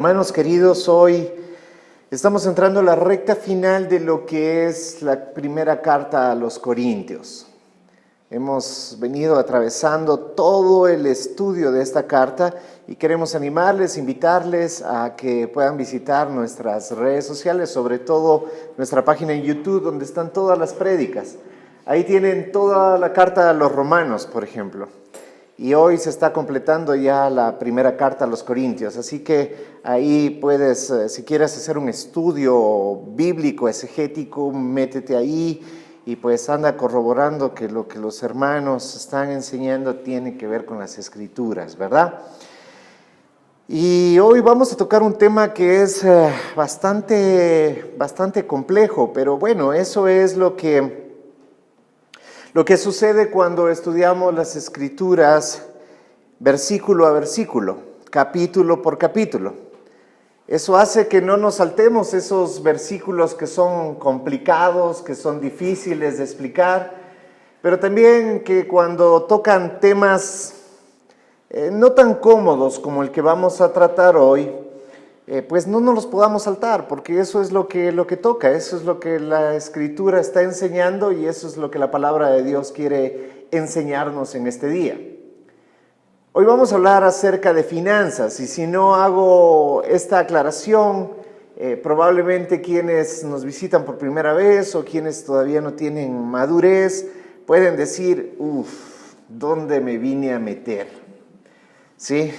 Hermanos queridos, hoy estamos entrando a la recta final de lo que es la primera carta a los Corintios. Hemos venido atravesando todo el estudio de esta carta y queremos animarles, invitarles a que puedan visitar nuestras redes sociales, sobre todo nuestra página en YouTube, donde están todas las prédicas. Ahí tienen toda la carta a los Romanos, por ejemplo. Y hoy se está completando ya la primera carta a los Corintios, así que ahí puedes, si quieres hacer un estudio bíblico, exegético, métete ahí y pues anda corroborando que lo que los hermanos están enseñando tiene que ver con las Escrituras, ¿verdad? Y hoy vamos a tocar un tema que es bastante complejo, pero bueno, eso es lo que sucede cuando estudiamos las Escrituras versículo a versículo, capítulo por capítulo. Eso hace que no nos saltemos esos versículos que son complicados, que son difíciles de explicar, pero también que cuando tocan temas no tan cómodos como el que vamos a tratar hoy, pues no nos los podamos saltar, porque eso es lo que toca, eso es lo que la Escritura está enseñando y eso es lo que la palabra de Dios quiere enseñarnos en este día. Hoy vamos a hablar acerca de finanzas y si no hago esta aclaración, probablemente quienes nos visitan por primera vez o quienes todavía no tienen madurez pueden decir, ¿dónde me vine a meter? ¿Sí?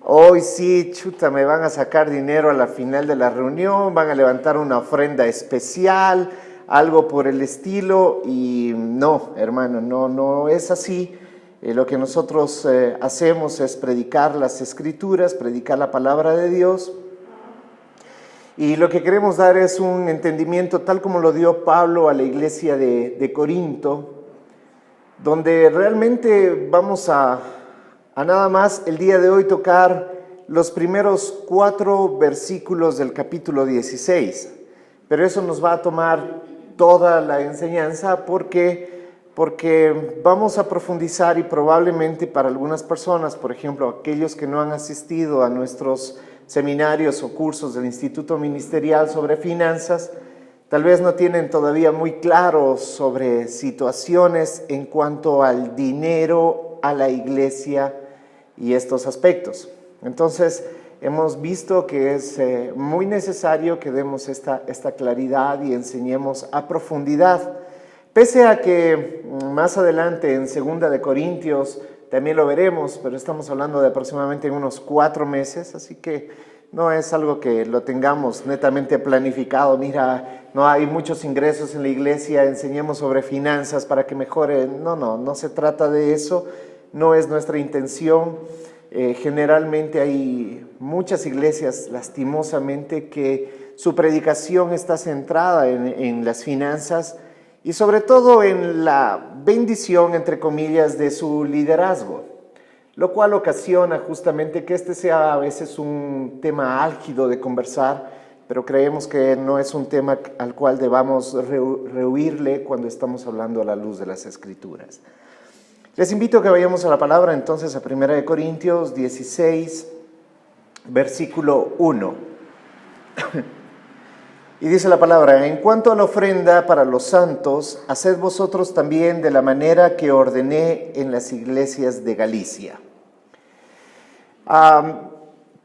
Hoy sí, me van a sacar dinero a la final de la reunión, van a levantar una ofrenda especial, algo por el estilo, y no, hermano, no es así. Lo que nosotros hacemos es predicar las Escrituras, predicar la palabra de Dios, y lo que queremos dar es un entendimiento tal como lo dio Pablo a la iglesia de Corinto, donde realmente vamos a nada más el día de hoy tocar los primeros 4 versículos del capítulo 16. Pero eso nos va a tomar toda la enseñanza porque vamos a profundizar y probablemente para algunas personas, por ejemplo, aquellos que no han asistido a nuestros seminarios o cursos del Instituto Ministerial sobre Finanzas, tal vez no tienen todavía muy claro sobre situaciones en cuanto al dinero, a la iglesia y estos aspectos. Entonces, hemos visto que es muy necesario que demos esta claridad y enseñemos a profundidad. Pese a que más adelante en 2 de Corintios también lo veremos, pero estamos hablando de aproximadamente unos 4 meses, así que no es algo que lo tengamos netamente planificado. Mira, no hay muchos ingresos en la iglesia, enseñemos sobre finanzas para que mejore. No se trata de eso. No es nuestra intención. Generalmente hay muchas iglesias, lastimosamente, que su predicación está centrada en las finanzas y sobre todo en la bendición, entre comillas, de su liderazgo, lo cual ocasiona justamente que este sea a veces un tema álgido de conversar, pero creemos que no es un tema al cual debamos rehuirle cuando estamos hablando a la luz de las Escrituras. Les invito a que vayamos a la palabra entonces a 1 Corintios 16, versículo 1. Y dice la palabra: en cuanto a la ofrenda para los santos, haced vosotros también de la manera que ordené en las iglesias de Galicia.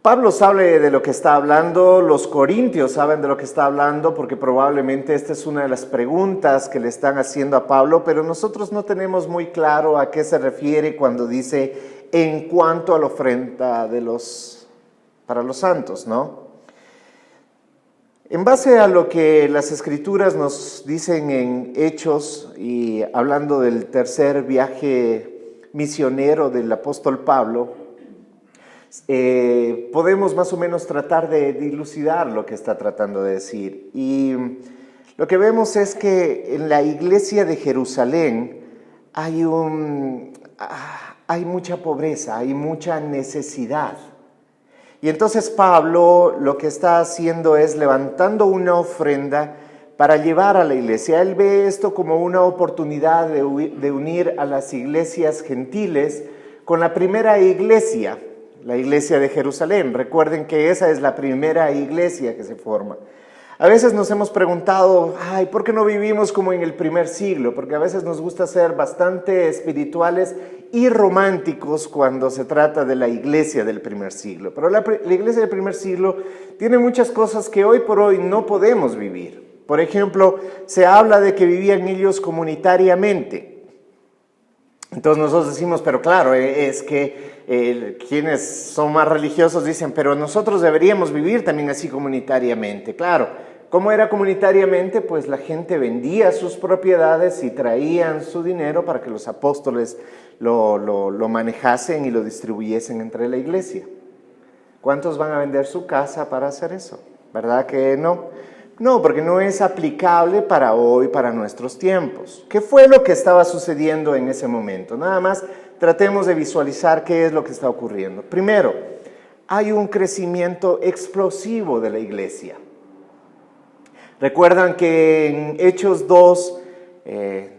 Pablo sabe de lo que está hablando, los corintios saben de lo que está hablando, porque probablemente esta es una de las preguntas que le están haciendo a Pablo, pero nosotros no tenemos muy claro a qué se refiere cuando dice en cuanto a la ofrenda para los santos, ¿no? En base a lo que las Escrituras nos dicen en Hechos, y hablando del tercer viaje misionero del apóstol Pablo, podemos más o menos tratar de dilucidar lo que está tratando de decir. Y lo que vemos es que en la iglesia de Jerusalén hay mucha pobreza, hay mucha necesidad. Y entonces Pablo lo que está haciendo es levantando una ofrenda para llevar a la iglesia. Él ve esto como una oportunidad de unir a las iglesias gentiles con la primera iglesia la iglesia de Jerusalén. Recuerden que esa es la primera iglesia que se forma. A veces nos hemos preguntado, ay, ¿por qué no vivimos como en el primer siglo? Porque a veces nos gusta ser bastante espirituales y románticos cuando se trata de la iglesia del primer siglo. Pero la iglesia del primer siglo tiene muchas cosas que hoy por hoy no podemos vivir. Por ejemplo, se habla de que vivían ellos comunitariamente. Entonces nosotros decimos, pero claro, es que quienes son más religiosos dicen, pero nosotros deberíamos vivir también así comunitariamente. Claro, ¿cómo era comunitariamente? Pues la gente vendía sus propiedades y traían su dinero para que los apóstoles lo manejasen y lo distribuyesen entre la iglesia. ¿Cuántos van a vender su casa para hacer eso? ¿Verdad que no? No, porque no es aplicable para hoy, para nuestros tiempos. ¿Qué fue lo que estaba sucediendo en ese momento? Nada más tratemos de visualizar qué es lo que está ocurriendo. Primero, hay un crecimiento explosivo de la iglesia. Recuerdan que en Hechos 2,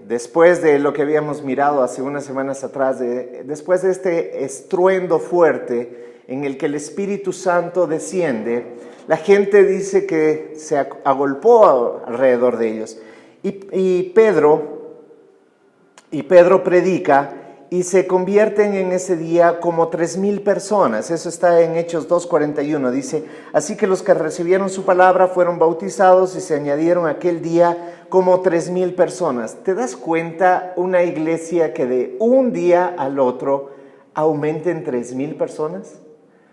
después de lo que habíamos mirado hace unas semanas atrás, después de este estruendo fuerte en el que el Espíritu Santo desciende, la gente dice que se agolpó alrededor de ellos. Y Pedro predica y se convierten en ese día como 3,000 personas. Eso está en Hechos 2:41. Dice, así que los que recibieron su palabra fueron bautizados y se añadieron aquel día como 3,000 personas. ¿Te das cuenta una iglesia que de un día al otro aumente en 3,000 personas?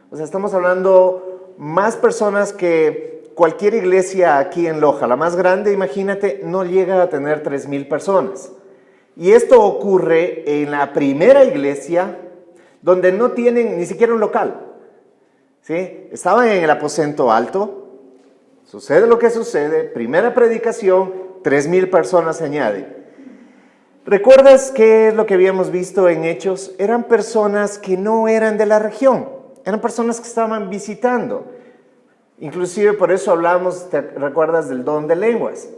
O sea, estamos hablando más personas que cualquier iglesia aquí en Loja. La más grande, imagínate, no llega a tener 3,000 personas. Y esto ocurre en la primera iglesia, donde no tienen ni siquiera un local. ¿Sí? Estaban en el aposento alto, sucede lo que sucede, primera predicación, 3,000 personas se añaden. ¿Recuerdas qué es lo que habíamos visto en Hechos? Eran personas que no eran de la región, eran personas que estaban visitando. Inclusive por eso hablamos, ¿te recuerdas del don de lenguas?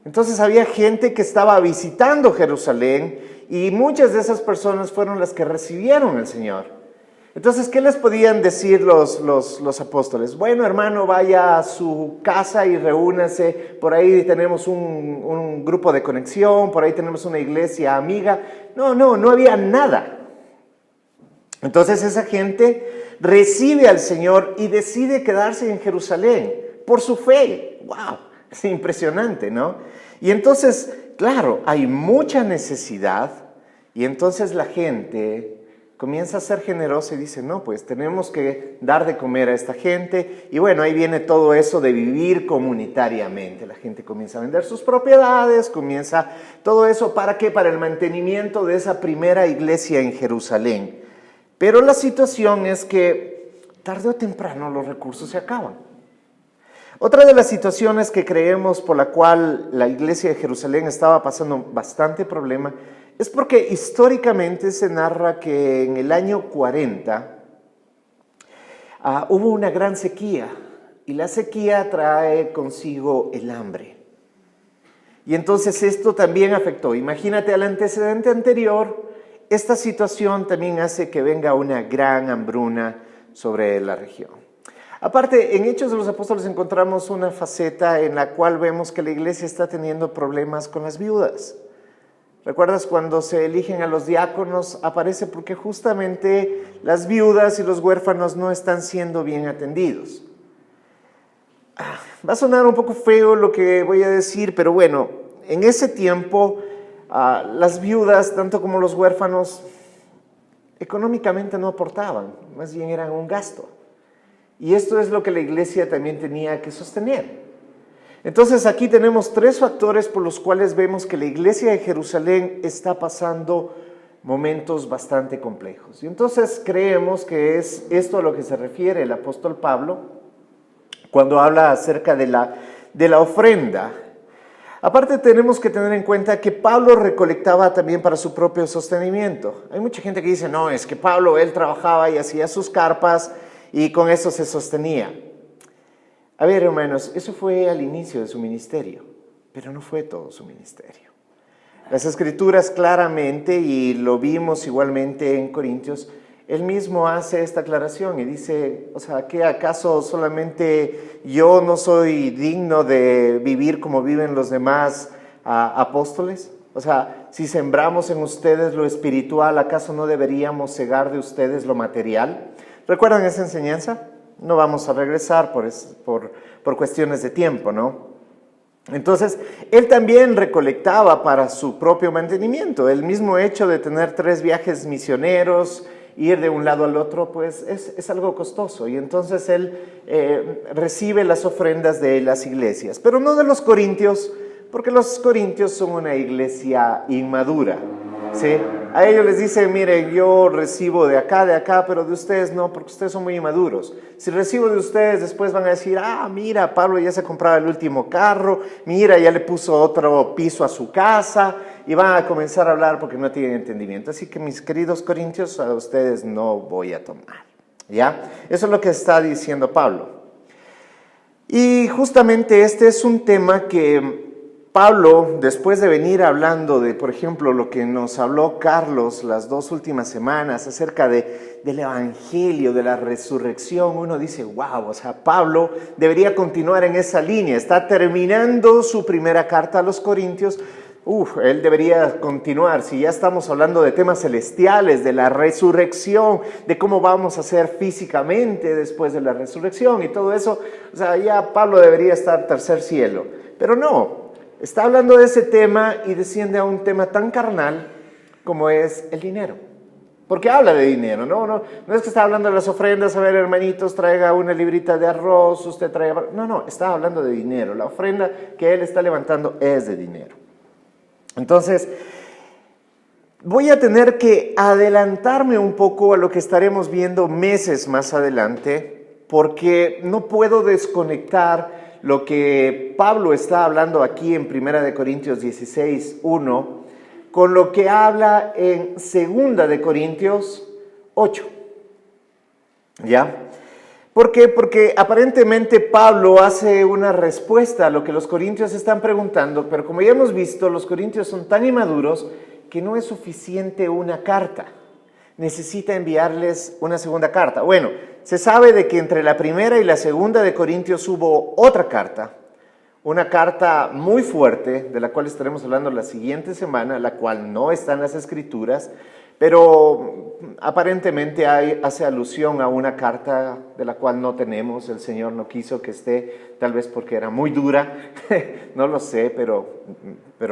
Entonces había gente que estaba visitando Jerusalén y muchas de esas personas fueron las que recibieron al Señor. Entonces, ¿qué les podían decir los apóstoles? Bueno, hermano, vaya a su casa y reúnase. Por ahí tenemos un grupo de conexión, por ahí tenemos una iglesia amiga. No había nada. Entonces esa gente recibe al Señor y decide quedarse en Jerusalén por su fe. ¡Wow! Es impresionante, ¿no? Y entonces, claro, hay mucha necesidad y entonces la gente comienza a ser generosa y dice, no, pues tenemos que dar de comer a esta gente. Y bueno, ahí viene todo eso de vivir comunitariamente. La gente comienza a vender sus propiedades, comienza todo eso, ¿para qué? Para el mantenimiento de esa primera iglesia en Jerusalén. Pero la situación es que tarde o temprano los recursos se acaban. Otra de las situaciones que creemos por la cual la iglesia de Jerusalén estaba pasando bastante problema es porque históricamente se narra que en el año 40 hubo una gran sequía y la sequía trae consigo el hambre. Y entonces esto también afectó. Imagínate al antecedente anterior, esta situación también hace que venga una gran hambruna sobre la región. Aparte, en Hechos de los Apóstoles encontramos una faceta en la cual vemos que la iglesia está teniendo problemas con las viudas. ¿Recuerdas cuando se eligen a los diáconos? Aparece porque justamente las viudas y los huérfanos no están siendo bien atendidos. Va a sonar un poco feo lo que voy a decir, pero bueno, en ese tiempo las viudas, tanto como los huérfanos, económicamente no aportaban, más bien eran un gasto. Y esto es lo que la iglesia también tenía que sostener. Entonces aquí tenemos 3 factores por los cuales vemos que la iglesia de Jerusalén está pasando momentos bastante complejos. Y entonces creemos que es esto a lo que se refiere el apóstol Pablo cuando habla acerca de la ofrenda. Aparte tenemos que tener en cuenta que Pablo recolectaba también para su propio sostenimiento. Hay mucha gente que dice, no, es que Pablo, él trabajaba y hacía sus carpas y con eso se sostenía. A ver, hermanos, eso fue al inicio de su ministerio, pero no fue todo su ministerio. Las Escrituras claramente, y lo vimos igualmente en Corintios, él mismo hace esta aclaración y dice, o sea, ¿qué acaso solamente yo no soy digno de vivir como viven los demás apóstoles? O sea, si sembramos en ustedes lo espiritual, ¿acaso no deberíamos cegar de ustedes lo material? ¿Recuerdan esa enseñanza? No vamos a regresar por cuestiones de tiempo, ¿no? Entonces, él también recolectaba para su propio mantenimiento. El mismo hecho de tener 3 viajes misioneros, ir de un lado al otro, pues es algo costoso. Y entonces él recibe las ofrendas de las iglesias, pero no de los corintios, porque los corintios son una iglesia inmadura, ¿sí? A ellos les dice, miren, yo recibo de acá, pero de ustedes no, porque ustedes son muy inmaduros. Si recibo de ustedes, después van a decir, mira, Pablo ya se compraba el último carro, mira, ya le puso otro piso a su casa, y van a comenzar a hablar porque no tienen entendimiento. Así que, mis queridos corintios, a ustedes no voy a tomar, ¿ya? Eso es lo que está diciendo Pablo. Y justamente este es un tema que Pablo, después de venir hablando de, por ejemplo, lo que nos habló Carlos las 2 últimas semanas acerca del Evangelio, de la resurrección, uno dice, wow, o sea, Pablo debería continuar en esa línea. Está terminando su primera carta a los Corintios. Él debería continuar. Si ya estamos hablando de temas celestiales, de la resurrección, de cómo vamos a ser físicamente después de la resurrección y todo eso, o sea, ya Pablo debería estar tercer cielo. Pero no. Está hablando de ese tema y desciende a un tema tan carnal como es el dinero. Porque habla de dinero, no es que está hablando de las ofrendas, a ver, hermanitos, traiga una librita de arroz, usted traiga... No, está hablando de dinero. La ofrenda que él está levantando es de dinero. Entonces, voy a tener que adelantarme un poco a lo que estaremos viendo meses más adelante, porque no puedo desconectar lo que Pablo está hablando aquí en 1 Corintios 16:1 con lo que habla en 2 Corintios 8. ¿Ya? ¿Por qué? Porque aparentemente Pablo hace una respuesta a lo que los corintios están preguntando, pero como ya hemos visto, los corintios son tan inmaduros que no es suficiente una carta. Necesita enviarles una segunda carta. Bueno, se sabe de que entre la 1 y la 2 de Corintios hubo otra carta, una carta muy fuerte, de la cual estaremos hablando la siguiente semana, la cual no está en las Escrituras, pero aparentemente hace alusión a una carta de la cual no tenemos. El Señor no quiso que esté, tal vez porque era muy dura, no lo sé, pero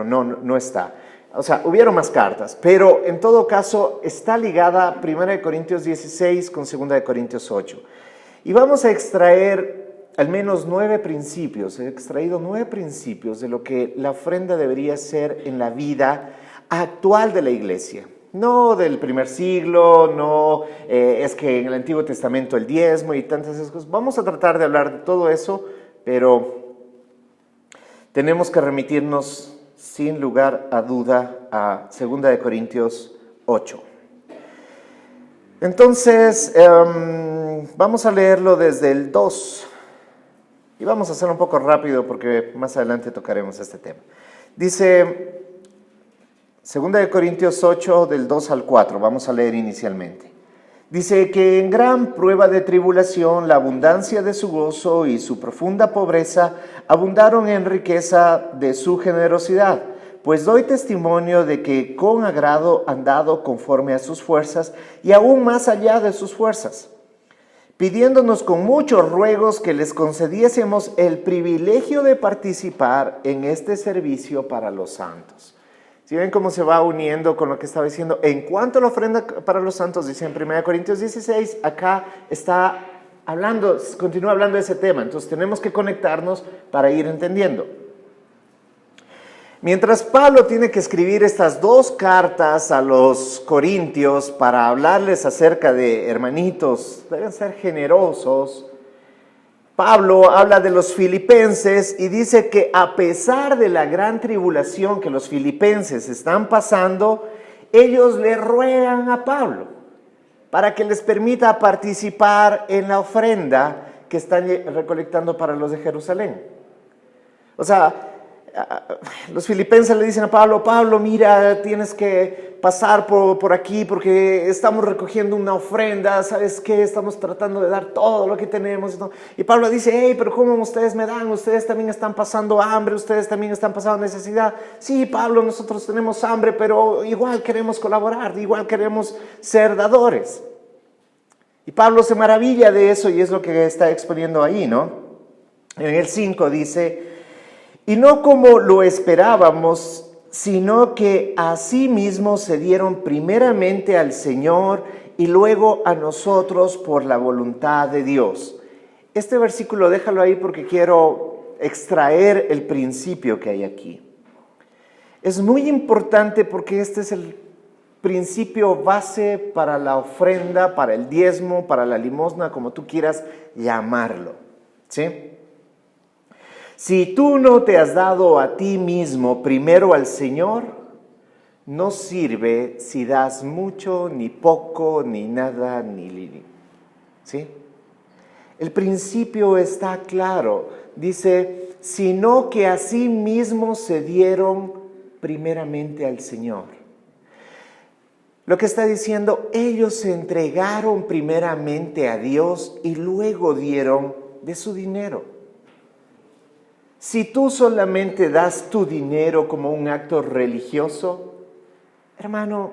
no está. O sea, hubieron más cartas, pero en todo caso está ligada 1 Corintios 16 con 2 Corintios 8. Y vamos a extraer al menos 9 principios, he extraído 9 principios de lo que la ofrenda debería ser en la vida actual de la iglesia. No del primer siglo, no es que en el Antiguo Testamento el diezmo y tantas esas cosas. Vamos a tratar de hablar de todo eso, pero tenemos que remitirnos sin lugar a duda a 2 Corintios 8. Entonces, vamos a leerlo desde el 2. Y vamos a hacerlo un poco rápido porque más adelante tocaremos este tema. Dice 2 Corintios 8, del 2 al 4. Vamos a leer inicialmente. Dice que en gran prueba de tribulación la abundancia de su gozo y su profunda pobreza abundaron en riqueza de su generosidad. Pues doy testimonio de que con agrado han dado conforme a sus fuerzas y aún más allá de sus fuerzas, pidiéndonos con muchos ruegos que les concediésemos el privilegio de participar en este servicio para los santos. ¿Sí ven cómo se va uniendo con lo que estaba diciendo? En cuanto a la ofrenda para los santos, dice en 1 Corintios 16, acá está hablando, continúa hablando de ese tema. Entonces tenemos que conectarnos para ir entendiendo. Mientras Pablo tiene que escribir estas 2 cartas a los corintios para hablarles acerca de hermanitos, deben ser generosos, Pablo habla de los filipenses y dice que a pesar de la gran tribulación que los filipenses están pasando, ellos le ruegan a Pablo para que les permita participar en la ofrenda que están recolectando para los de Jerusalén. O sea, los filipenses le dicen a Pablo, Pablo, mira, tienes que pasar por aquí porque estamos recogiendo una ofrenda, ¿sabes qué? Estamos tratando de dar todo lo que tenemos. Y Pablo dice, hey, pero ¿cómo ustedes me dan? Ustedes también están pasando hambre, ustedes también están pasando necesidad. Sí, Pablo, nosotros tenemos hambre, pero igual queremos colaborar, igual queremos ser dadores. Y Pablo se maravilla de eso y es lo que está exponiendo ahí, ¿no? En el 5 dice, y no como lo esperábamos, sino que asimismo se dieron primeramente al Señor y luego a nosotros por la voluntad de Dios. Este versículo déjalo ahí porque quiero extraer el principio que hay aquí. Es muy importante porque este es el principio base para la ofrenda, para el diezmo, para la limosna, como tú quieras llamarlo, ¿sí? Si tú no te has dado a ti mismo primero al Señor, no sirve si das mucho, ni poco, ni nada, ni. ¿Sí? El principio está claro. Dice, sino que a sí mismos se dieron primeramente al Señor. Lo que está diciendo, ellos se entregaron primeramente a Dios y luego dieron de su dinero. Si tú solamente das tu dinero como un acto religioso, hermano,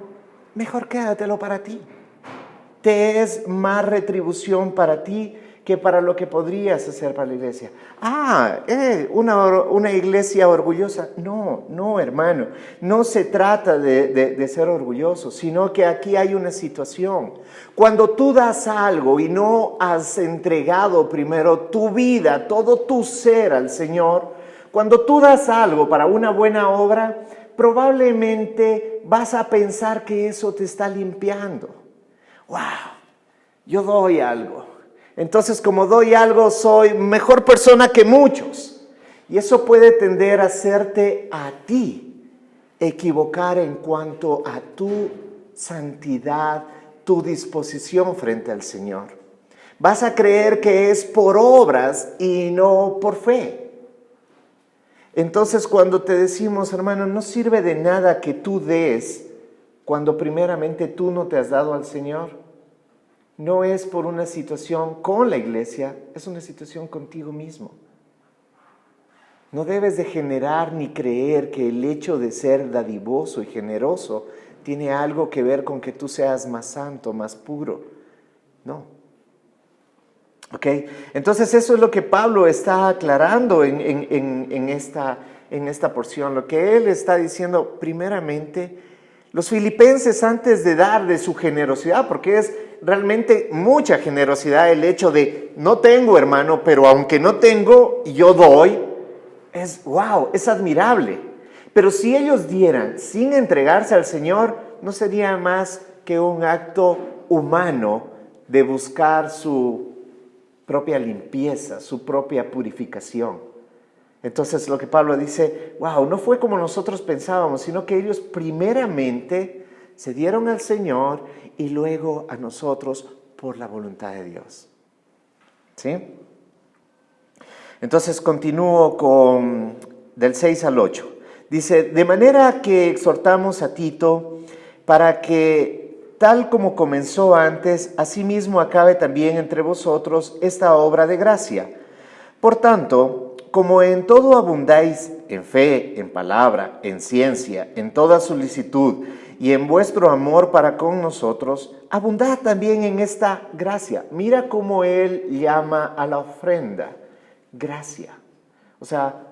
mejor quédatelo para ti. Te es más retribución para ti que para lo que podrías hacer para la iglesia. Una iglesia orgullosa. No, hermano. No se trata de ser orgulloso, sino que aquí hay una situación. Cuando tú das algo y no has entregado primero tu vida, todo tu ser al Señor, cuando tú das algo para una buena obra, probablemente vas a pensar que eso te está limpiando. ¡Wow! Yo doy algo. Entonces, como doy algo, soy mejor persona que muchos. Y eso puede tender a hacerte a ti equivocar en cuanto a tu santidad, tu disposición frente al Señor. Vas a creer que es por obras y no por fe. Entonces, cuando te decimos, hermano, no sirve de nada que tú des cuando primeramente tú no te has dado al Señor. No es por una situación con la iglesia, es una situación contigo mismo. No debes de generar ni creer que el hecho de ser dadivoso y generoso tiene algo que ver con que tú seas más santo, más puro. No. ¿Ok? Entonces eso es lo que Pablo está aclarando en esta porción. Lo que él está diciendo primeramente, los filipenses antes de dar de su generosidad, porque es realmente mucha generosidad el hecho de no tengo, hermano, pero aunque no tengo, yo doy, es wow, es admirable. Pero si ellos dieran sin entregarse al Señor, no sería más que un acto humano de buscar su propia limpieza, su propia purificación. Entonces lo que Pablo dice, wow, no fue como nosotros pensábamos, sino que ellos primeramente se dieron al Señor y luego a nosotros por la voluntad de Dios. ¿Sí? Entonces continúo con del 6 al 8. Dice, de manera que exhortamos a Tito para que tal como comenzó antes, asimismo acabe también entre vosotros esta obra de gracia. Por tanto, como en todo abundáis en fe, en palabra, en ciencia, en toda solicitud y en vuestro amor para con nosotros, abundad también en esta gracia. Mira cómo él llama a la ofrenda, gracia. O sea,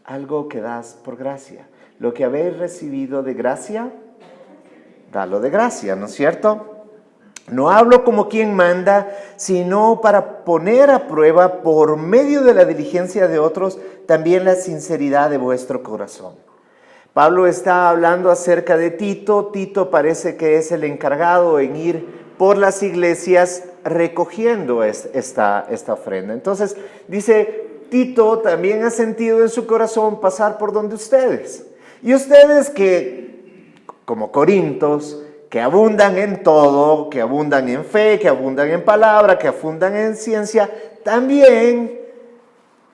algo que das por gracia. Lo que habéis recibido de gracia, dalo de gracia, ¿no es cierto? No hablo como quien manda, sino para poner a prueba por medio de la diligencia de otros también la sinceridad de vuestro corazón. Pablo está hablando acerca de Tito. Tito parece que es el encargado en ir por las iglesias recogiendo esta ofrenda. Entonces dice, Tito también ha sentido en su corazón pasar por donde ustedes. Y ustedes que, como Corintios, que abundan en todo, que abundan en fe, que abundan en palabra, que abundan en ciencia, también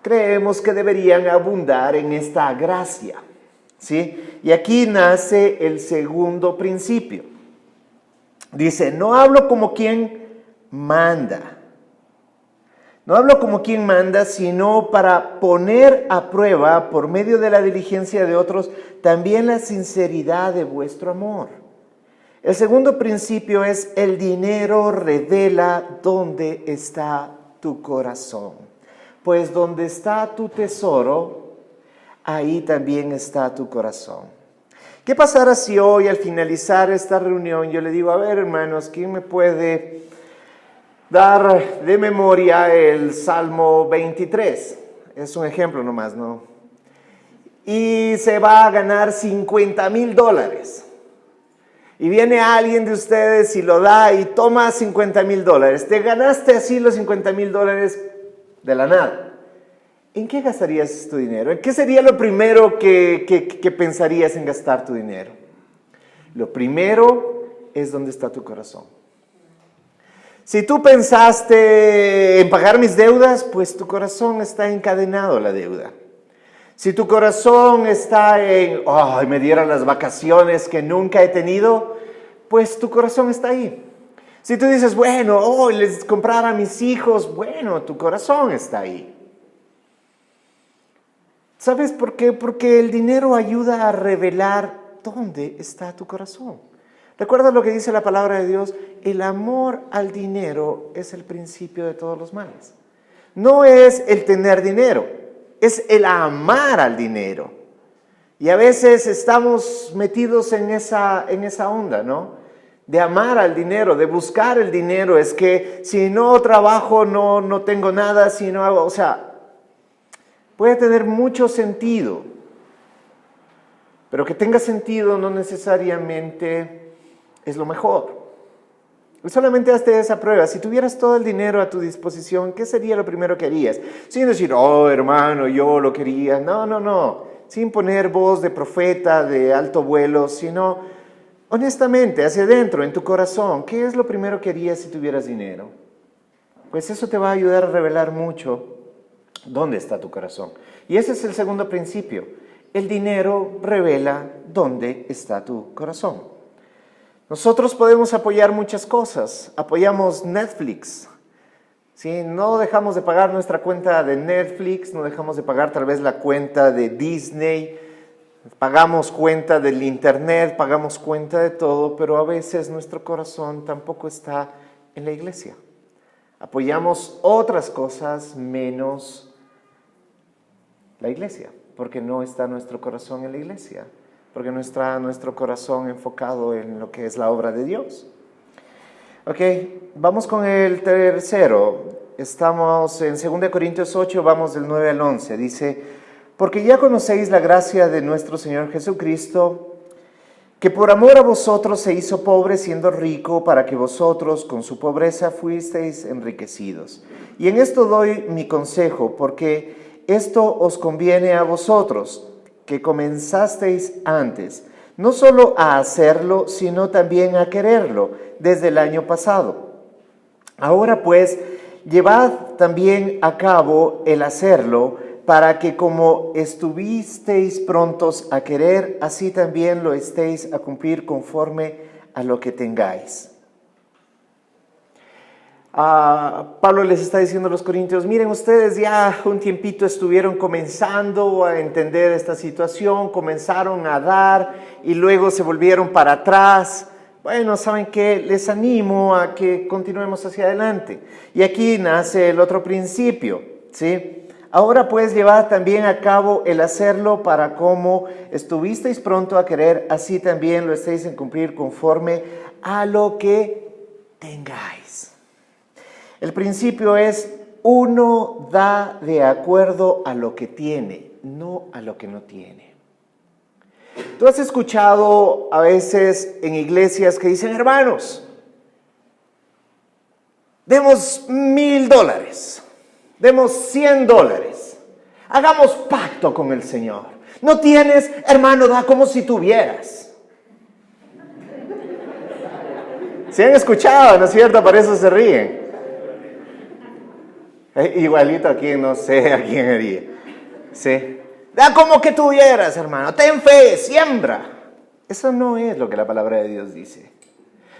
creemos que deberían abundar en esta gracia, ¿sí? Y aquí nace el segundo principio. Dice, no hablo como quien manda. No hablo como quien manda, sino para poner a prueba, por medio de la diligencia de otros, también la sinceridad de vuestro amor. El segundo principio es, el dinero revela dónde está tu corazón. Pues donde está tu tesoro, ahí también está tu corazón. ¿Qué pasará si hoy, al finalizar esta reunión, yo le digo, a ver, hermanos, ¿quién me puede dar de memoria el Salmo 23? Es un ejemplo nomás, ¿no? Y se va a ganar $50,000. Y viene alguien de ustedes y lo da y toma $50,000. Te ganaste así los $50,000 de la nada. ¿En qué gastarías tu dinero? ¿En qué sería lo primero que pensarías en gastar tu dinero? Lo primero es dónde está tu corazón. Si tú pensaste en pagar mis deudas, pues tu corazón está encadenado a la deuda. Si tu corazón está en, ay, me dieron las vacaciones que nunca he tenido, pues tu corazón está ahí. Si tú dices, bueno, hoy les comprar a mis hijos, bueno, tu corazón está ahí. ¿Sabes por qué? Porque el dinero ayuda a revelar dónde está tu corazón. ¿Recuerda lo que dice la palabra de Dios? El amor al dinero es el principio de todos los males. No es el tener dinero, es el amar al dinero. Y a veces estamos metidos en esa onda, ¿no? De amar al dinero, de buscar el dinero. Es que si no trabajo, no tengo nada, si no hago, o sea, puede tener mucho sentido. Pero que tenga sentido no necesariamente es lo mejor. Solamente hazte esa prueba. Si tuvieras todo el dinero a tu disposición, ¿qué sería lo primero que harías? Sin decir, oh hermano, yo lo quería. No. Sin poner voz de profeta, de alto vuelo, sino honestamente, hacia adentro, en tu corazón, ¿qué es lo primero que harías si tuvieras dinero? Pues eso te va a ayudar a revelar mucho dónde está tu corazón. Y ese es el segundo principio. El dinero revela dónde está tu corazón. Nosotros podemos apoyar muchas cosas. Apoyamos Netflix. ¿Sí? No dejamos de pagar nuestra cuenta de Netflix, no dejamos de pagar tal vez la cuenta de Disney, pagamos cuenta del internet, pagamos cuenta de todo, pero a veces nuestro corazón tampoco está en la iglesia. Apoyamos otras cosas menos la iglesia, porque no está nuestro corazón en la iglesia, porque no está nuestro corazón enfocado en lo que es la obra de Dios. Ok, vamos con el tercero. Estamos en 2 Corintios 8, vamos del 9 al 11. Dice, porque ya conocéis la gracia de nuestro Señor Jesucristo, que por amor a vosotros se hizo pobre siendo rico, para que vosotros con su pobreza fuisteis enriquecidos. Y en esto doy mi consejo, porque esto os conviene a vosotros, que comenzasteis antes, no solo a hacerlo, sino también a quererlo, desde el año pasado. Ahora pues, llevad también a cabo el hacerlo, para que como estuvisteis prontos a querer, así también lo estéis a cumplir conforme a lo que tengáis. Pablo les está diciendo a los corintios, miren, ustedes ya un tiempito estuvieron comenzando a entender esta situación, comenzaron a dar y luego se volvieron para atrás. Bueno, ¿saben qué? Les animo a que continuemos hacia adelante. Y aquí nace el otro principio, ¿sí? Ahora pues llevad también a cabo el hacerlo, para como estuvisteis pronto a querer, así también lo estéis en cumplir conforme a lo que tengáis. El principio es, uno da de acuerdo a lo que tiene, no a lo que no tiene. Tú has escuchado a veces en iglesias que dicen, hermanos, demos $1,000, demos $100, hagamos pacto con el Señor. No tienes, hermano, da como si tuvieras. ¿Se han escuchado, no es cierto? Por eso se ríen. Igualito a quien, no sé a quién haría. Sí. Da como que tuvieras, hermano. Ten fe, siembra. Eso no es lo que la palabra de Dios dice.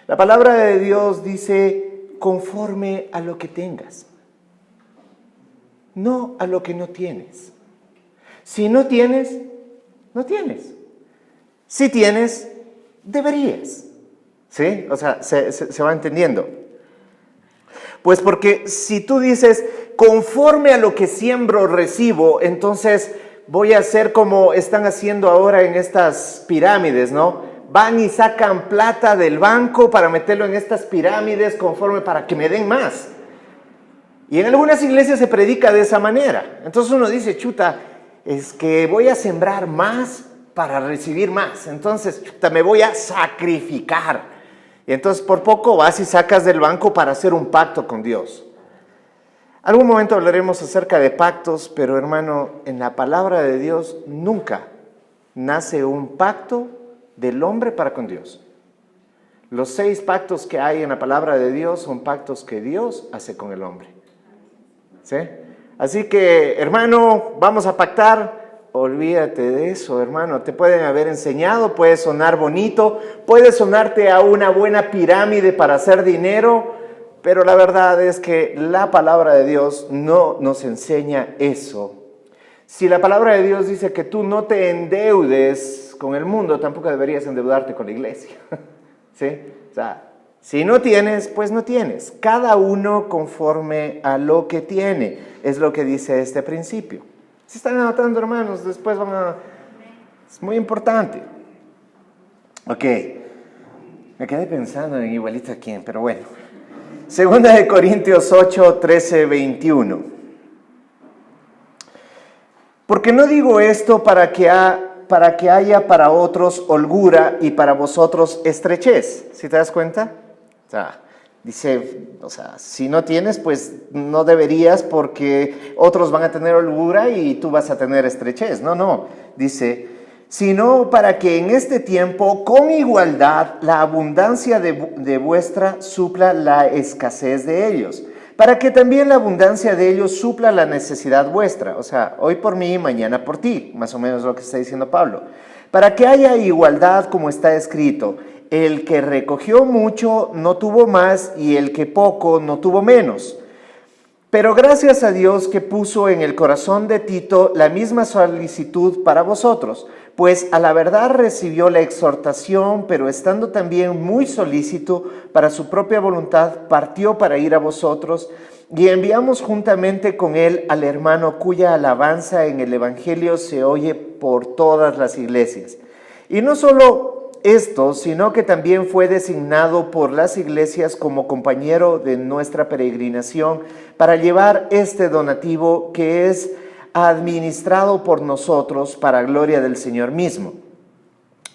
La palabra de Dios dice conforme a lo que tengas. No a lo que no tienes. Si no tienes, no tienes. Si tienes, deberías. ¿Sí? O sea, se va entendiendo. Pues porque si tú dices, conforme a lo que siembro, recibo, entonces voy a hacer como están haciendo ahora en estas pirámides, ¿no? Van y sacan plata del banco para meterlo en estas pirámides conforme para que me den más. Y en algunas iglesias se predica de esa manera. Entonces uno dice, chuta, es que voy a sembrar más para recibir más. Entonces, chuta, me voy a sacrificar. Y entonces por poco vas y sacas del banco para hacer un pacto con Dios. Algún momento hablaremos acerca de pactos, pero hermano, en la palabra de Dios nunca nace un pacto del hombre para con Dios. Los 6 pactos que hay en la palabra de Dios son pactos que Dios hace con el hombre. ¿Sí? Así que, hermano, vamos a pactar. Olvídate de eso, hermano. Te pueden haber enseñado, puede sonar bonito, puede sonarte a una buena pirámide para hacer dinero, pero la verdad es que la palabra de Dios no nos enseña eso. Si la palabra de Dios dice que tú no te endeudes con el mundo, tampoco deberías endeudarte con la iglesia. ¿Sí? O sea, si no tienes, pues no tienes. Cada uno conforme a lo que tiene, es lo que dice este principio. Si están anotando, hermanos, después van a... Es muy importante. Ok. Me quedé pensando en igualito a quién, pero bueno. Segunda de Corintios 8, 13, 21. Porque no digo esto para que haya para otros holgura y para vosotros estrechez. ¿Sí te das cuenta? O sea, dice, si no tienes, pues no deberías porque otros van a tener holgura y tú vas a tener estrechez. No, dice, sino para que en este tiempo, con igualdad, la abundancia de vuestra supla la escasez de ellos, para que también la abundancia de ellos supla la necesidad vuestra. O sea, hoy por mí, mañana por ti, más o menos lo que está diciendo Pablo. Para que haya igualdad, como está escrito, el que recogió mucho no tuvo más y el que poco no tuvo menos. Pero gracias a Dios que puso en el corazón de Tito la misma solicitud para vosotros, pues a la verdad recibió la exhortación, pero estando también muy solícito para su propia voluntad, partió para ir a vosotros, y enviamos juntamente con él al hermano cuya alabanza en el Evangelio se oye por todas las iglesias. Y no solo esto, sino que también fue designado por las iglesias como compañero de nuestra peregrinación para llevar este donativo que es administrado por nosotros para gloria del Señor mismo,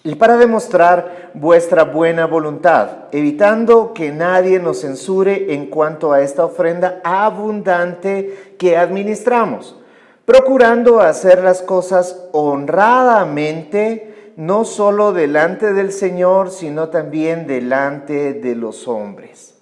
y para demostrar vuestra buena voluntad, evitando que nadie nos censure en cuanto a esta ofrenda abundante que administramos, procurando hacer las cosas honradamente, no solo delante del Señor, sino también delante de los hombres.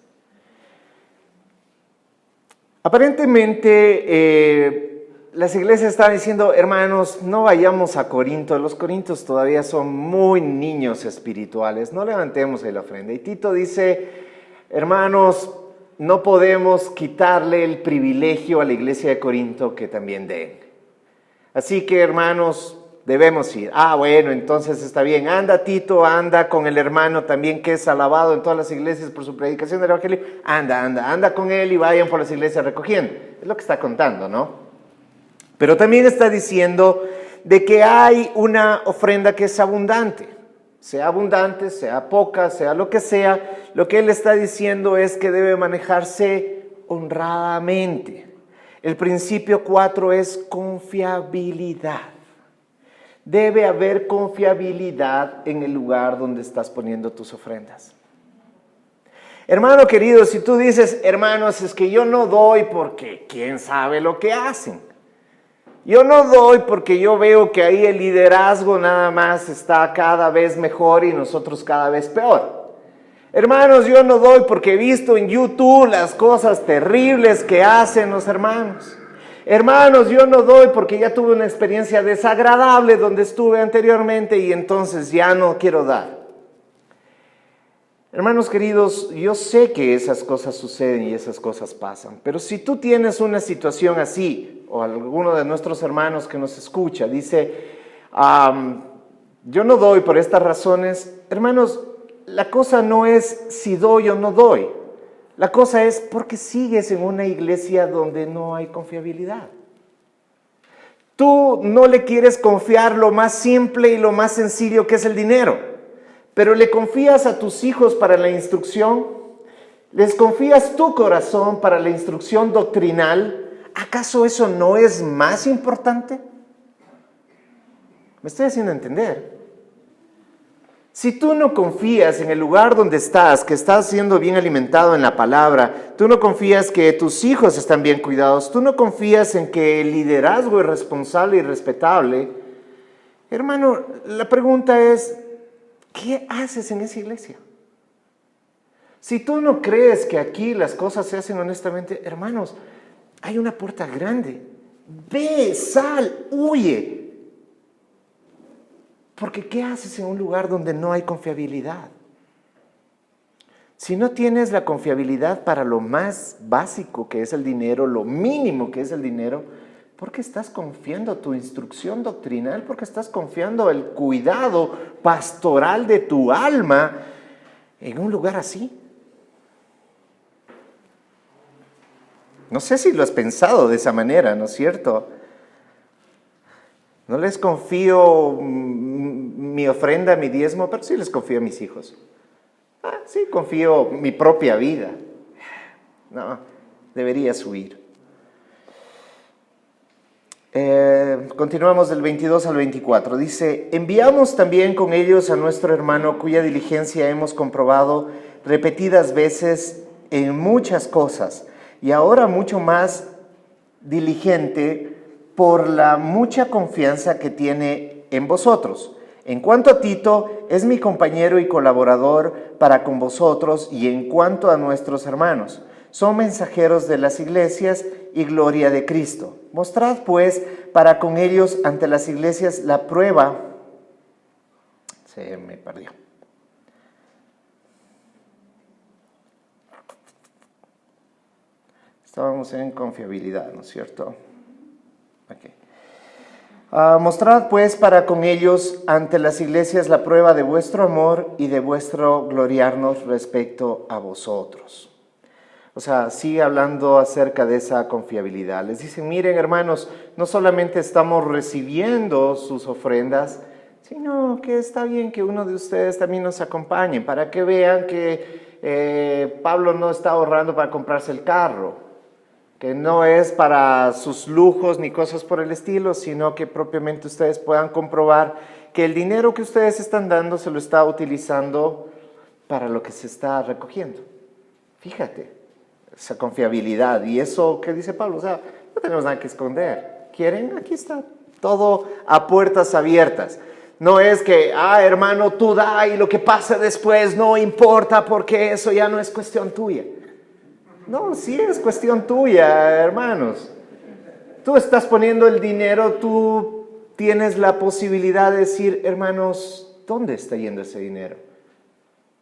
Aparentemente, las iglesias estaban diciendo, hermanos, no vayamos a Corinto. Los corintios todavía son muy niños espirituales. No levantemos ahí la ofrenda. Y Tito dice, hermanos, no podemos quitarle el privilegio a la iglesia de Corinto que también den. Así que, hermanos, debemos ir. Bueno, entonces está bien. Anda, Tito, anda con el hermano también que es alabado en todas las iglesias por su predicación del Evangelio. Anda con él y vayan por las iglesias recogiendo. Es lo que está contando, ¿no? Pero también está diciendo de que hay una ofrenda que es abundante, sea poca, sea lo que sea. Lo que él está diciendo es que debe manejarse honradamente. El principio 4 es confiabilidad. Debe haber confiabilidad en el lugar donde estás poniendo tus ofrendas. Hermano querido, si tú dices, hermanos, es que yo no doy porque quién sabe lo que hacen. Yo no doy porque yo veo que ahí el liderazgo nada más está cada vez mejor y nosotros cada vez peor. Hermanos, yo no doy porque he visto en YouTube las cosas terribles que hacen los hermanos. Hermanos, yo no doy porque ya tuve una experiencia desagradable donde estuve anteriormente y entonces ya no quiero dar. Hermanos queridos, yo sé que esas cosas suceden y esas cosas pasan, pero si tú tienes una situación así, o alguno de nuestros hermanos que nos escucha dice, yo no doy por estas razones, hermanos, la cosa no es si doy o no doy, la cosa es porque sigues en una iglesia donde no hay confiabilidad. Tú no le quieres confiar lo más simple y lo más sencillo que es el dinero. Pero le confías a tus hijos para la instrucción, les confías tu corazón para la instrucción doctrinal. ¿Acaso eso no es más importante? ¿Me estoy haciendo entender? Si tú no confías en el lugar donde estás, que estás siendo bien alimentado en la palabra, tú no confías que tus hijos están bien cuidados, tú no confías en que el liderazgo es responsable y respetable, hermano, la pregunta es, ¿qué haces en esa iglesia? Si tú no crees que aquí las cosas se hacen honestamente, hermanos, hay una puerta grande. Ve, sal, huye. Porque ¿qué haces en un lugar donde no hay confiabilidad? Si no tienes la confiabilidad para lo más básico que es el dinero, lo mínimo que es el dinero, ¿por qué estás confiando tu instrucción doctrinal? ¿Por qué estás confiando el cuidado pastoral de tu alma en un lugar así? No sé si lo has pensado de esa manera, ¿no es cierto? No les confío mi ofrenda, mi diezmo, pero sí les confío a mis hijos. Sí, confío mi propia vida. No, deberías huir. Continuamos del 22 al 24. Dice, enviamos también con ellos a nuestro hermano cuya diligencia hemos comprobado repetidas veces en muchas cosas y ahora mucho más diligente por la mucha confianza que tiene en vosotros. En cuanto a Tito, es mi compañero y colaborador para con vosotros y en cuanto a nuestros hermanos, son mensajeros de las iglesias y gloria de Cristo. Mostrad pues para con ellos ante las iglesias la prueba. Se me perdió. Estábamos en confiabilidad, ¿no es cierto? Mostrad pues para con ellos ante las iglesias la prueba de vuestro amor y de vuestro gloriarnos respecto a vosotros. O sea, sigue hablando acerca de esa confiabilidad. Les dicen, miren hermanos, no solamente estamos recibiendo sus ofrendas, sino que está bien que uno de ustedes también nos acompañe para que vean que Pablo no está ahorrando para comprarse el carro, que no es para sus lujos ni cosas por el estilo, sino que propiamente ustedes puedan comprobar que el dinero que ustedes están dando se lo está utilizando para lo que se está recogiendo. Fíjate. Esa confiabilidad. Y eso que dice Pablo, o sea, no tenemos nada que esconder. ¿Quieren? Aquí está. Todo a puertas abiertas. No es que, hermano, tú da y lo que pasa después no importa porque eso ya no es cuestión tuya. No, sí es cuestión tuya, hermanos. Tú estás poniendo el dinero, tú tienes la posibilidad de decir, hermanos, ¿dónde está yendo ese dinero?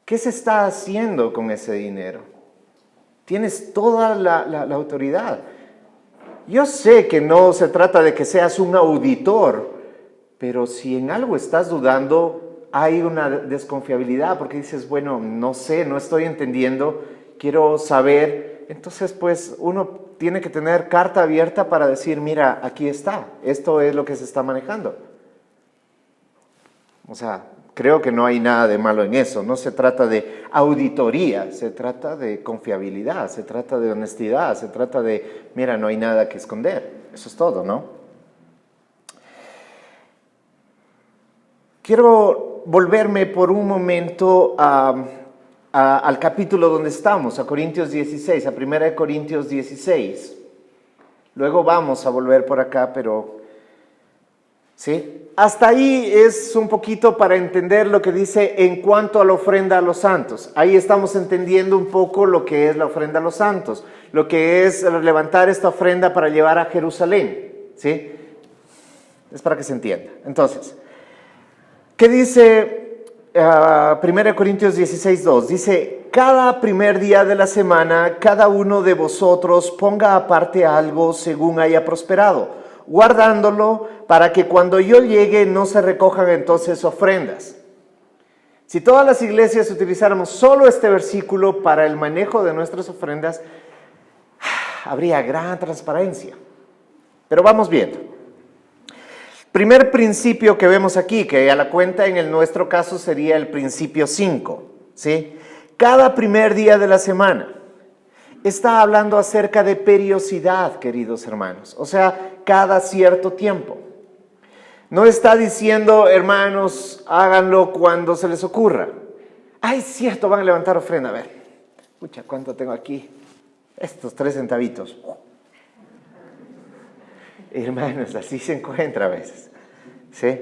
¿Qué se está haciendo con ese dinero? Tienes toda la autoridad. Yo sé que no se trata de que seas un auditor, pero si en algo estás dudando, hay una desconfiabilidad porque dices, bueno, no sé, no estoy entendiendo, quiero saber. Entonces, pues, uno tiene que tener carta abierta para decir, mira, aquí está, esto es lo que se está manejando. O sea, creo que no hay nada de malo en eso. No se trata de auditoría, se trata de confiabilidad, se trata de honestidad, se trata de, mira, no hay nada que esconder. Eso es todo, ¿no? Quiero volverme por un momento al capítulo donde estamos, a Corintios 16, a 1 Corintios 16. Luego vamos a volver por acá, pero ¿Sí? Hasta ahí es un poquito para entender lo que dice en cuanto a la ofrenda a los santos. Ahí estamos entendiendo un poco lo que es la ofrenda a los santos, lo que es levantar esta ofrenda para llevar a Jerusalén. ¿Sí? Es para que se entienda. Entonces, ¿qué dice 1 Corintios 16:2? Dice, cada primer día de la semana, cada uno de vosotros ponga aparte algo según haya prosperado, guardándolo para que cuando yo llegue no se recojan entonces ofrendas. Si todas las iglesias utilizáramos solo este versículo para el manejo de nuestras ofrendas, habría gran transparencia. Pero vamos viendo. Primer principio que vemos aquí, que a la cuenta en nuestro caso sería el principio 5, ¿sí? Cada primer día de la semana está hablando acerca de periodicidad, queridos hermanos, o sea, cada cierto tiempo. No está diciendo, hermanos, háganlo cuando se les ocurra. Ay, cierto, van a levantar ofrenda. A ver, escucha, ¿cuánto tengo aquí? Estos 3 centavitos. Hermanos, así se encuentra a veces. ¿Sí?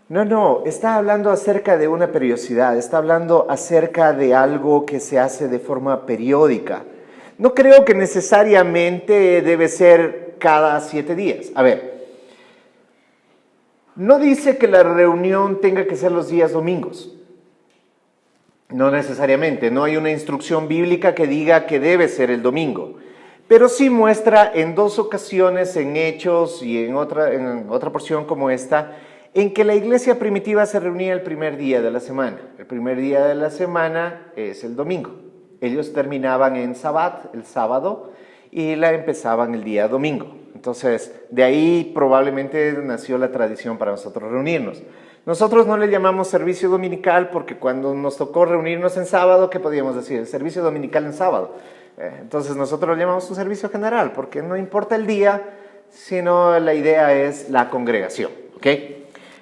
No, está hablando acerca de una periodicidad, está hablando acerca de algo que se hace de forma periódica. No creo que necesariamente debe ser cada 7 días. A ver, no dice que la reunión tenga que ser los días domingos. No necesariamente, no hay una instrucción bíblica que diga que debe ser el domingo. Pero sí muestra en 2 ocasiones, en Hechos y en otra porción como esta, en que la iglesia primitiva se reunía el primer día de la semana. El primer día de la semana es el domingo. Ellos terminaban en Sabbat, el sábado, y la empezaban el día domingo. Entonces, de ahí probablemente nació la tradición para nosotros reunirnos. Nosotros no le llamamos servicio dominical porque cuando nos tocó reunirnos en sábado, ¿qué podíamos decir? El servicio dominical en sábado. Entonces nosotros lo llamamos un servicio general porque no importa el día, sino la idea es la congregación. ¿Ok?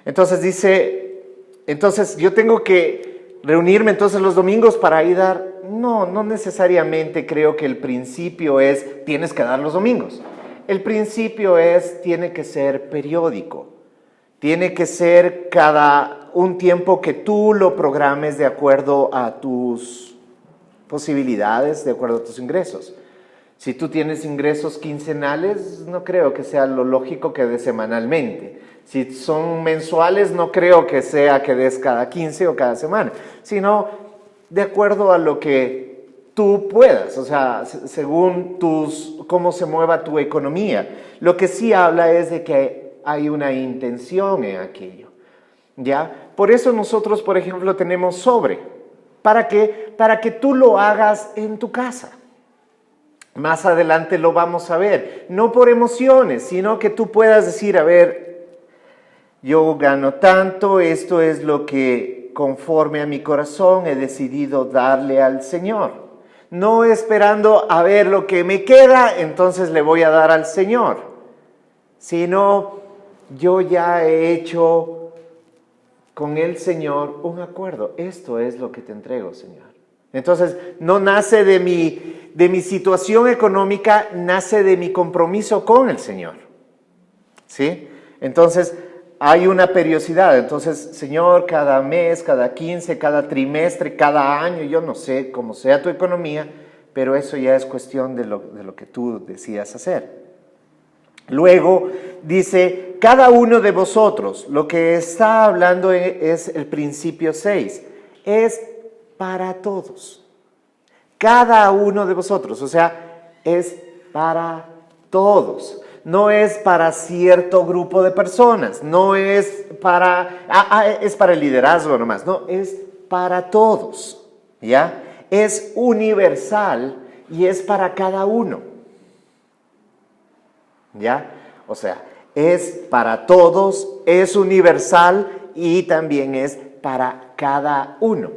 Entonces dice, entonces yo tengo que reunirme entonces los domingos para ir a dar. No necesariamente creo que el principio es tienes que dar los domingos. El principio es tiene que ser periódico. Tiene que ser cada un tiempo que tú lo programes de acuerdo a tus posibilidades, de acuerdo a tus ingresos. Si tú tienes ingresos quincenales, no creo que sea lo lógico que des semanalmente. Si son mensuales, no creo que sea que des cada 15 o cada semana, sino de acuerdo a lo que tú puedas, o sea, según cómo se mueva tu economía. Lo que sí habla es de que hay una intención en aquello, ¿ya? Por eso nosotros, por ejemplo, tenemos sobre. ¿Para qué? Para que tú lo hagas en tu casa. Más adelante lo vamos a ver. No por emociones, sino que tú puedas decir, a ver, yo gano tanto, esto es lo que conforme a mi corazón he decidido darle al Señor. No esperando a ver lo que me queda, entonces le voy a dar al Señor. Sino yo ya he hecho con el Señor un acuerdo. Esto es lo que te entrego, Señor. Entonces, no nace de mi situación económica, nace de mi compromiso con el Señor. ¿Sí? Entonces, hay una periodicidad. Entonces, Señor, cada mes, cada 15, cada trimestre, cada año, yo no sé cómo sea tu economía, pero eso ya es cuestión de lo que tú decidas hacer. Luego dice, cada uno de vosotros, lo que está hablando es el principio 6, es para todos. Cada uno de vosotros, o sea, es para todos. No es para cierto grupo de personas, no es es para el liderazgo nomás, no, es para todos, ¿ya? Es universal y es para cada uno. ¿Ya? O sea, es para todos, es universal y también es para cada uno.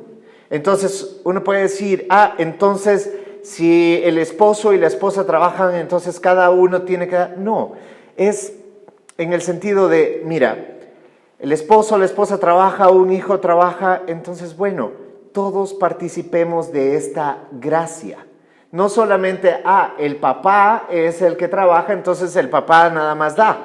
Entonces, uno puede decir, entonces, si el esposo y la esposa trabajan, entonces cada uno tiene que dar. No, es en el sentido de, mira, el esposo o la esposa trabaja, un hijo trabaja, entonces, bueno, todos participemos de esta gracia. No solamente, el papá es el que trabaja, entonces el papá nada más da.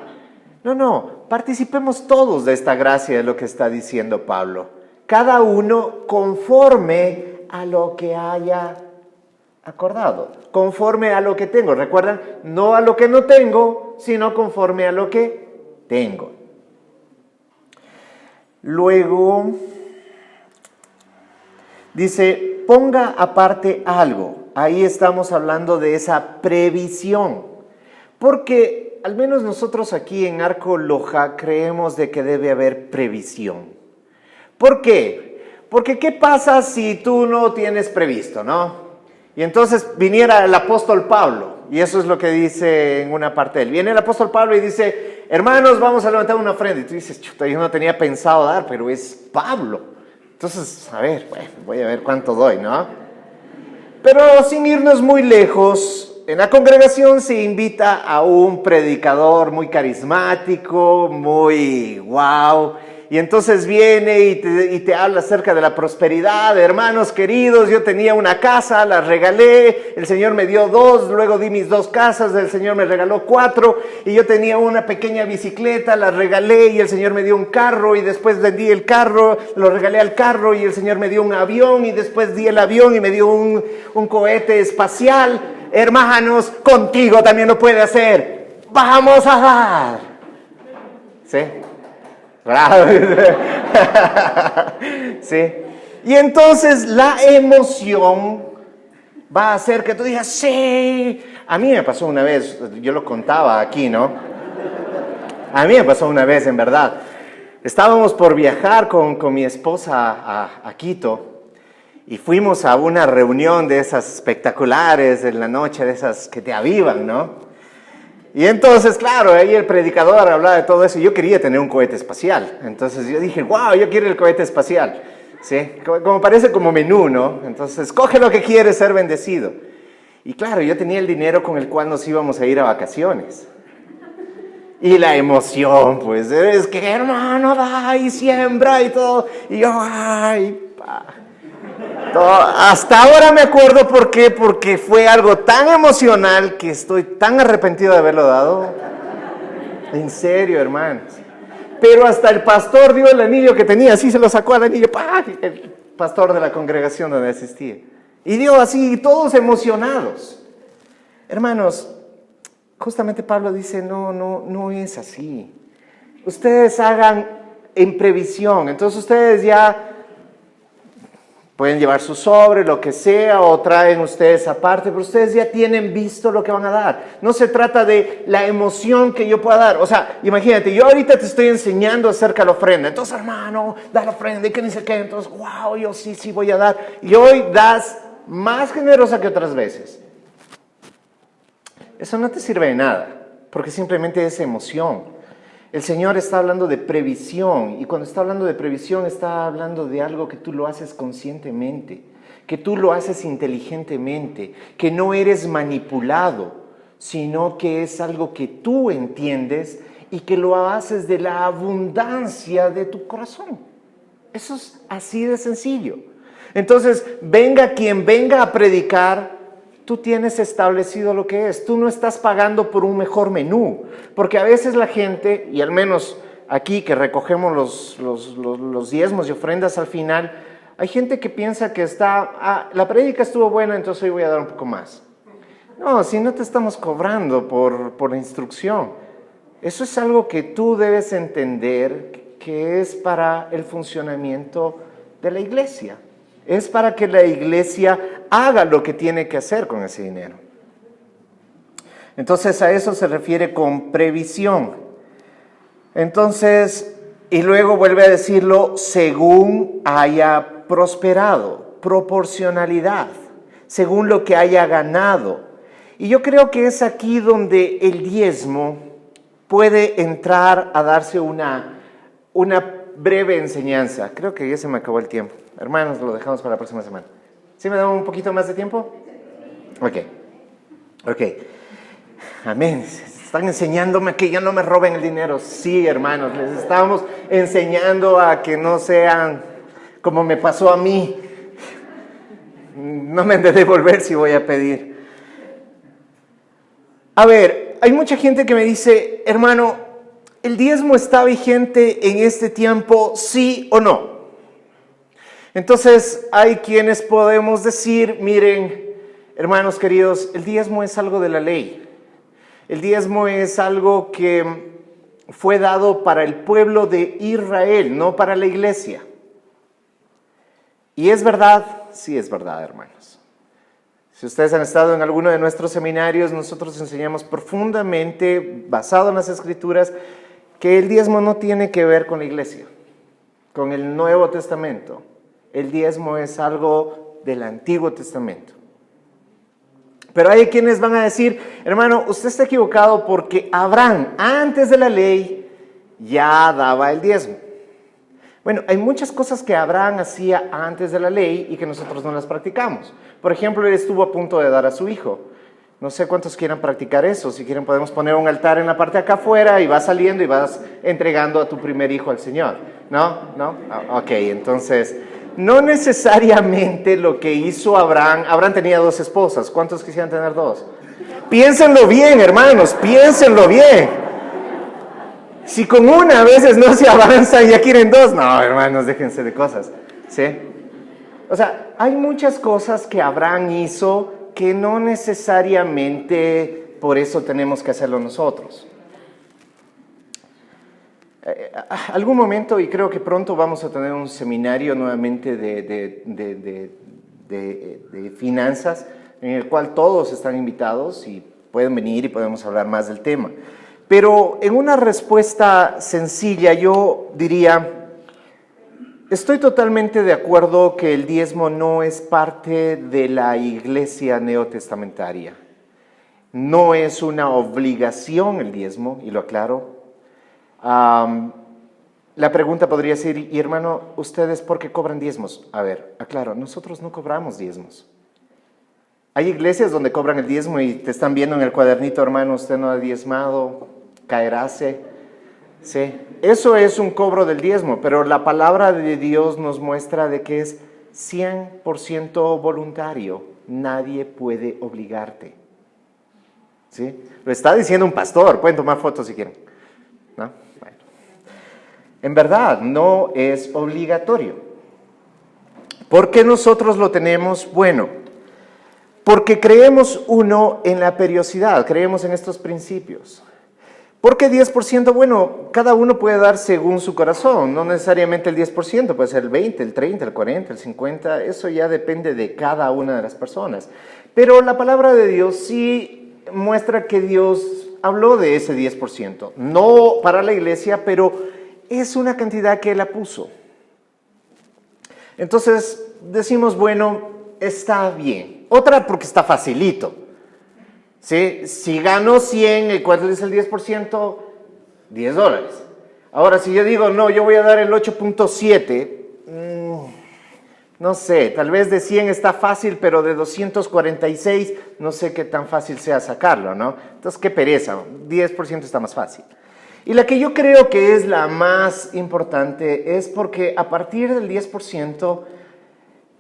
No, participemos todos de esta gracia de lo que está diciendo Pablo. Cada uno conforme a lo que haya acordado, conforme a lo que tengo. ¿Recuerdan? No a lo que no tengo, sino conforme a lo que tengo. Luego, dice, ponga aparte algo. Ahí estamos hablando de esa previsión. Porque al menos nosotros aquí en Arco Loja creemos de que debe haber previsión. ¿Por qué? Porque ¿qué pasa si tú no tienes previsto, no? Y entonces viniera el apóstol Pablo, y eso es lo que dice en una parte de él. Viene el apóstol Pablo y dice, hermanos, vamos a levantar una ofrenda. Y tú dices, chuta, yo no tenía pensado dar, pero es Pablo. Entonces, a ver, bueno, voy a ver cuánto doy, ¿no? Pero sin irnos muy lejos, en la congregación se invita a un predicador muy carismático, muy wow, y entonces viene y te habla acerca de la prosperidad. Hermanos queridos, yo tenía una casa, la regalé, el Señor me dio 2, luego di mis 2 casas, el Señor me regaló 4, y yo tenía una pequeña bicicleta, la regalé y el Señor me dio un carro, y después vendí el carro, lo regalé al carro y el Señor me dio un avión, y después di el avión y me dio un cohete espacial. Hermanos, contigo también lo puede hacer. Vamos a dar. ¿Sí? Bravo. ¿Sí? Y entonces la emoción va a hacer que tú digas, sí. A mí me pasó una vez, yo lo contaba aquí, ¿no? A mí me pasó una vez, en verdad. Estábamos por viajar con mi esposa a Quito. Y fuimos a una reunión de esas espectaculares en la noche, de esas que te avivan, ¿no? Y entonces, claro, ahí el predicador hablaba de todo eso. Yo quería tener un cohete espacial. Entonces yo dije, wow, yo quiero el cohete espacial. ¿Sí? Como parece como menú, ¿no? Entonces, coge lo que quieres, ser bendecido. Y claro, yo tenía el dinero con el cual nos íbamos a ir a vacaciones. Y la emoción, pues, es que hermano, da y siembra y todo. Y yo, ay, pa. Hasta ahora me acuerdo por qué, porque fue algo tan emocional que estoy tan arrepentido de haberlo dado. En serio, hermanos. Pero hasta el pastor dio el anillo que tenía, así se lo sacó al anillo, ¡pah! El pastor de la congregación donde asistía. Y dio así, todos emocionados. Hermanos, justamente Pablo dice, no es así. Ustedes hagan en previsión, entonces ustedes ya pueden llevar su sobre, lo que sea, o traen ustedes aparte, pero ustedes ya tienen visto lo que van a dar. No se trata de la emoción que yo pueda dar. O sea, imagínate, yo ahorita te estoy enseñando acerca de la ofrenda. Entonces, hermano, da la ofrenda, y que ni sé qué. Entonces, wow, yo sí voy a dar. Y hoy das más generosa que otras veces. Eso no te sirve de nada, porque simplemente es emoción. El Señor está hablando de previsión, y cuando está hablando de previsión está hablando de algo que tú lo haces conscientemente, que tú lo haces inteligentemente, que no eres manipulado, sino que es algo que tú entiendes y que lo haces de la abundancia de tu corazón. Eso es así de sencillo. Entonces, venga quien venga a predicar, tú tienes establecido lo que es. Tú no estás pagando por un mejor menú. Porque a veces la gente, y al menos aquí que recogemos los diezmos y ofrendas al final, hay gente que piensa que la prédica estuvo buena, entonces hoy voy a dar un poco más. No, si no te estamos cobrando por la instrucción. Eso es algo que tú debes entender que es para el funcionamiento de la iglesia. Es para que la iglesia haga lo que tiene que hacer con ese dinero. Entonces a eso se refiere con previsión. Entonces, y luego vuelve a decirlo, según haya prosperado, proporcionalidad, según lo que haya ganado. Y yo creo que es aquí donde el diezmo puede entrar a darse una breve enseñanza. Creo que ya se me acabó el tiempo. Hermanos, lo dejamos para la próxima semana. ¿Sí me dan un poquito más de tiempo? Ok. Amén. Están enseñándome que ya no me roben el dinero. Sí, hermanos, les estamos enseñando a que no sean como me pasó a mí. No me han de devolver si voy a pedir. A ver, hay mucha gente que me dice, hermano, ¿el diezmo está vigente en este tiempo, sí o no? Entonces, hay quienes podemos decir, miren, hermanos queridos, el diezmo es algo de la ley. El diezmo es algo que fue dado para el pueblo de Israel, no para la iglesia. ¿Y es verdad? Sí es verdad, hermanos. Si ustedes han estado en alguno de nuestros seminarios, nosotros enseñamos profundamente, basado en las Escrituras, que el diezmo no tiene que ver con la iglesia, con el Nuevo Testamento. El diezmo es algo del Antiguo Testamento. Pero hay quienes van a decir, hermano, usted está equivocado porque Abraham, antes de la ley, ya daba el diezmo. Bueno, hay muchas cosas que Abraham hacía antes de la ley y que nosotros no las practicamos. Por ejemplo, él estuvo a punto de dar a su hijo. No sé cuántos quieran practicar eso. Si quieren podemos poner un altar en la parte de acá afuera y vas saliendo y vas entregando a tu primer hijo al Señor. ¿No? ¿No? Ok, entonces, no necesariamente lo que hizo Abraham. Abraham tenía 2 esposas. ¿Cuántos quisieran tener 2? Piénsenlo bien, hermanos, piénsenlo bien. Si con una a veces no se avanza y ya quieren 2, no, hermanos, déjense de cosas, ¿sí? O sea, hay muchas cosas que Abraham hizo que no necesariamente por eso tenemos que hacerlo nosotros. Algún momento, y creo que pronto vamos a tener un seminario nuevamente de finanzas, en el cual todos están invitados y pueden venir y podemos hablar más del tema. Pero en una respuesta sencilla yo diría, estoy totalmente de acuerdo que el diezmo no es parte de la iglesia neotestamentaria. No es una obligación el diezmo, y lo aclaro. La pregunta podría ser, y hermano, ¿ustedes por qué cobran diezmos? A ver, aclaro, nosotros no cobramos diezmos. Hay iglesias donde cobran el diezmo y te están viendo en el cuadernito, hermano, usted no ha diezmado, caeráse. Sí, eso es un cobro del diezmo, pero la palabra de Dios nos muestra de que es 100% voluntario. Nadie puede obligarte. ¿Sí? Lo está diciendo un pastor, pueden tomar fotos si quieren. ¿No? Bueno. En verdad, no es obligatorio. ¿Por qué nosotros lo tenemos? Bueno, porque creemos, uno, en la periodicidad, creemos en estos principios. ¿Por qué 10%? Bueno, cada uno puede dar según su corazón, no necesariamente el 10%, puede ser el 20, el 30, el 40, el 50, eso ya depende de cada una de las personas. Pero la palabra de Dios sí muestra que Dios habló de ese 10%, no para la iglesia, pero es una cantidad que Él la puso. Entonces decimos, bueno, está bien. Otra porque está facilito. ¿Sí? Si gano 100, ¿cuál es el 10%? $10. Ahora, si yo digo, no, yo voy a dar el 8.7, no sé, tal vez de 100 está fácil, pero de 246 no sé qué tan fácil sea sacarlo, ¿no? Entonces, qué pereza, 10% está más fácil. Y la que yo creo que es la más importante es porque a partir del 10%,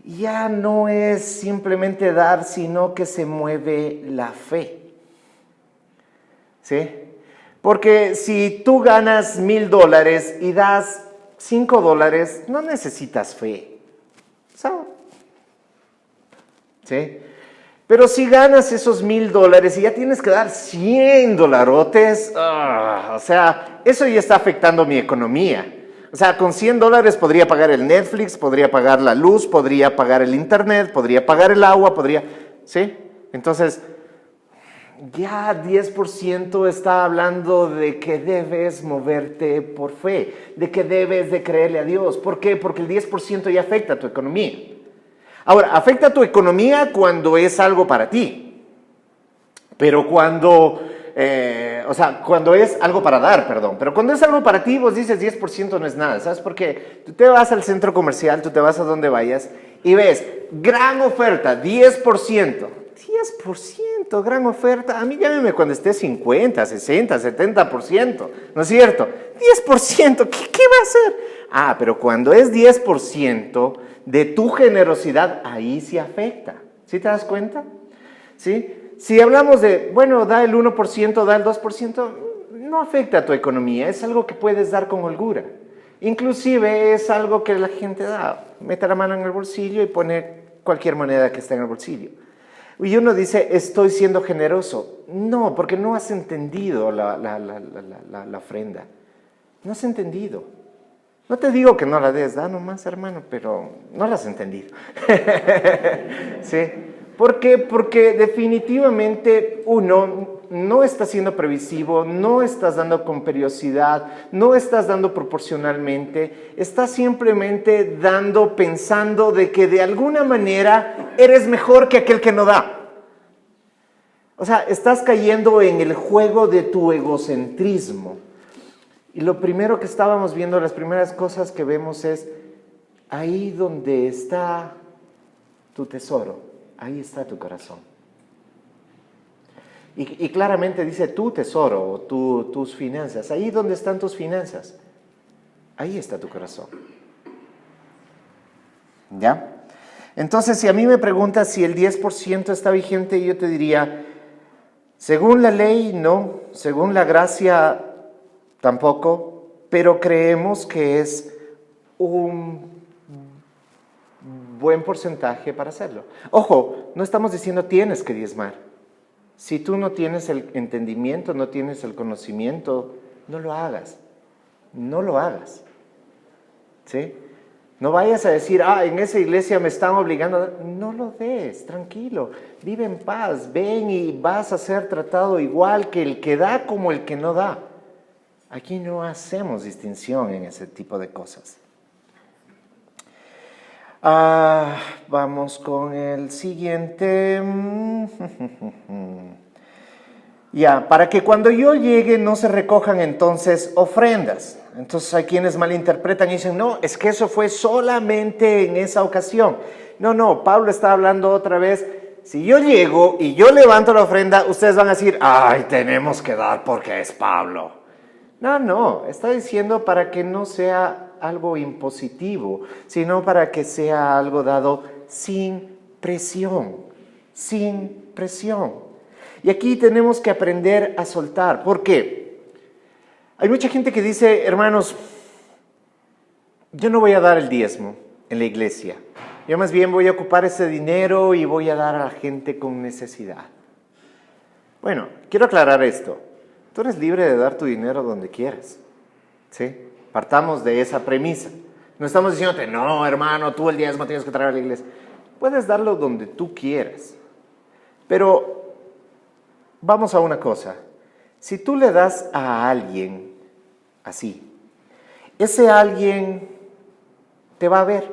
ya no es simplemente dar, sino que se mueve la fe. ¿Sí? Porque si tú ganas $1,000 y das $5, no necesitas fe. ¿Sí? Pero si ganas esos $1,000 y ya tienes que dar $100, o sea, eso ya está afectando mi economía. O sea, con $100 podría pagar el Netflix, podría pagar la luz, podría pagar el internet, podría pagar el agua, ¿sí? Entonces, ya 10% está hablando de que debes moverte por fe, de que debes de creerle a Dios. ¿Por qué? Porque el 10% ya afecta a tu economía. Ahora, afecta a tu economía cuando es algo para ti, pero cuando es algo para dar, perdón. Pero cuando es algo para ti, vos dices 10% no es nada. ¿Sabes por qué? Tú te vas al centro comercial, tú te vas a donde vayas y ves, gran oferta, 10%. 10%, gran oferta. A mí llámeme cuando esté 50, 60, 70%. ¿No es cierto? 10%, ¿qué va a hacer? Ah, pero cuando es 10% de tu generosidad, ahí sí afecta. ¿Sí te das cuenta? ¿Sí? Si hablamos de, bueno, da el 1%, da el 2%, no afecta a tu economía, es algo que puedes dar con holgura. Inclusive es algo que la gente da, mete la mano en el bolsillo y pone cualquier moneda que esté en el bolsillo. Y uno dice, estoy siendo generoso. No, porque no has entendido la ofrenda. No has entendido. No te digo que no la des, da nomás, hermano, pero no la has entendido. ¿Sí? ¿Por qué? Porque definitivamente uno no está siendo previsivo, no estás dando con periodicidad, no estás dando proporcionalmente, estás simplemente dando pensando de que de alguna manera eres mejor que aquel que no da. O sea, estás cayendo en el juego de tu egocentrismo. Y lo primero que estábamos viendo, las primeras cosas que vemos es, ahí donde está tu tesoro, ahí está tu corazón. Y claramente dice tu tesoro o tus finanzas. Ahí donde están tus finanzas, ahí está tu corazón. ¿Ya? Entonces, si a mí me preguntas si el 10% está vigente, yo te diría, según la ley, no. Según la gracia, tampoco. Pero creemos que es un buen porcentaje para hacerlo. Ojo, no estamos diciendo tienes que diezmar. Si tú no tienes el entendimiento, no tienes el conocimiento, no lo hagas. No lo hagas. ¿Sí? No vayas a decir, en esa iglesia me están obligando. No lo des, tranquilo. Vive en paz. Ven y vas a ser tratado igual que el que da como el que no da. Aquí no hacemos distinción en ese tipo de cosas. Vamos con el siguiente. Ya, para que cuando yo llegue no se recojan entonces ofrendas. Entonces hay quienes malinterpretan y dicen, no, es que eso fue solamente en esa ocasión. No, Pablo está hablando otra vez. Si yo llego y yo levanto la ofrenda, ustedes van a decir, ay, tenemos que dar porque es Pablo. No, está diciendo para que no sea algo impositivo, sino para que sea algo dado sin presión, sin presión. Y aquí tenemos que aprender a soltar. ¿Por qué? Hay mucha gente que dice, hermanos, yo no voy a dar el diezmo en la iglesia. Yo más bien voy a ocupar ese dinero y voy a dar a la gente con necesidad. Bueno, quiero aclarar esto. Tú eres libre de dar tu dinero donde quieras. ¿Sí? Partamos de esa premisa. No estamos diciéndote, no, hermano, tú el diezmo tienes que traer a la iglesia. Puedes darlo donde tú quieras. Pero vamos a una cosa. Si tú le das a alguien así, ese alguien te va a ver.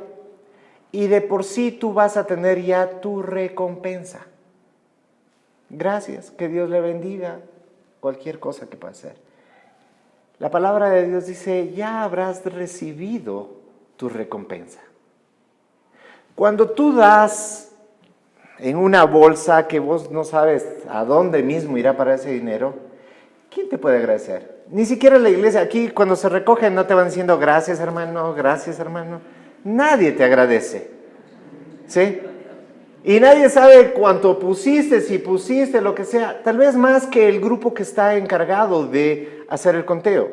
Y de por sí tú vas a tener ya tu recompensa. Gracias, que Dios le bendiga. Cualquier cosa que pueda hacer. La palabra de Dios dice, ya habrás recibido tu recompensa. Cuando tú das en una bolsa que vos no sabes a dónde mismo irá para ese dinero, ¿quién te puede agradecer? Ni siquiera la iglesia. Aquí cuando se recogen no te van diciendo gracias hermano, gracias hermano. Nadie te agradece. ¿Sí? Y nadie sabe cuánto pusiste, si pusiste, lo que sea. Tal vez más que el grupo que está encargado de hacer el conteo.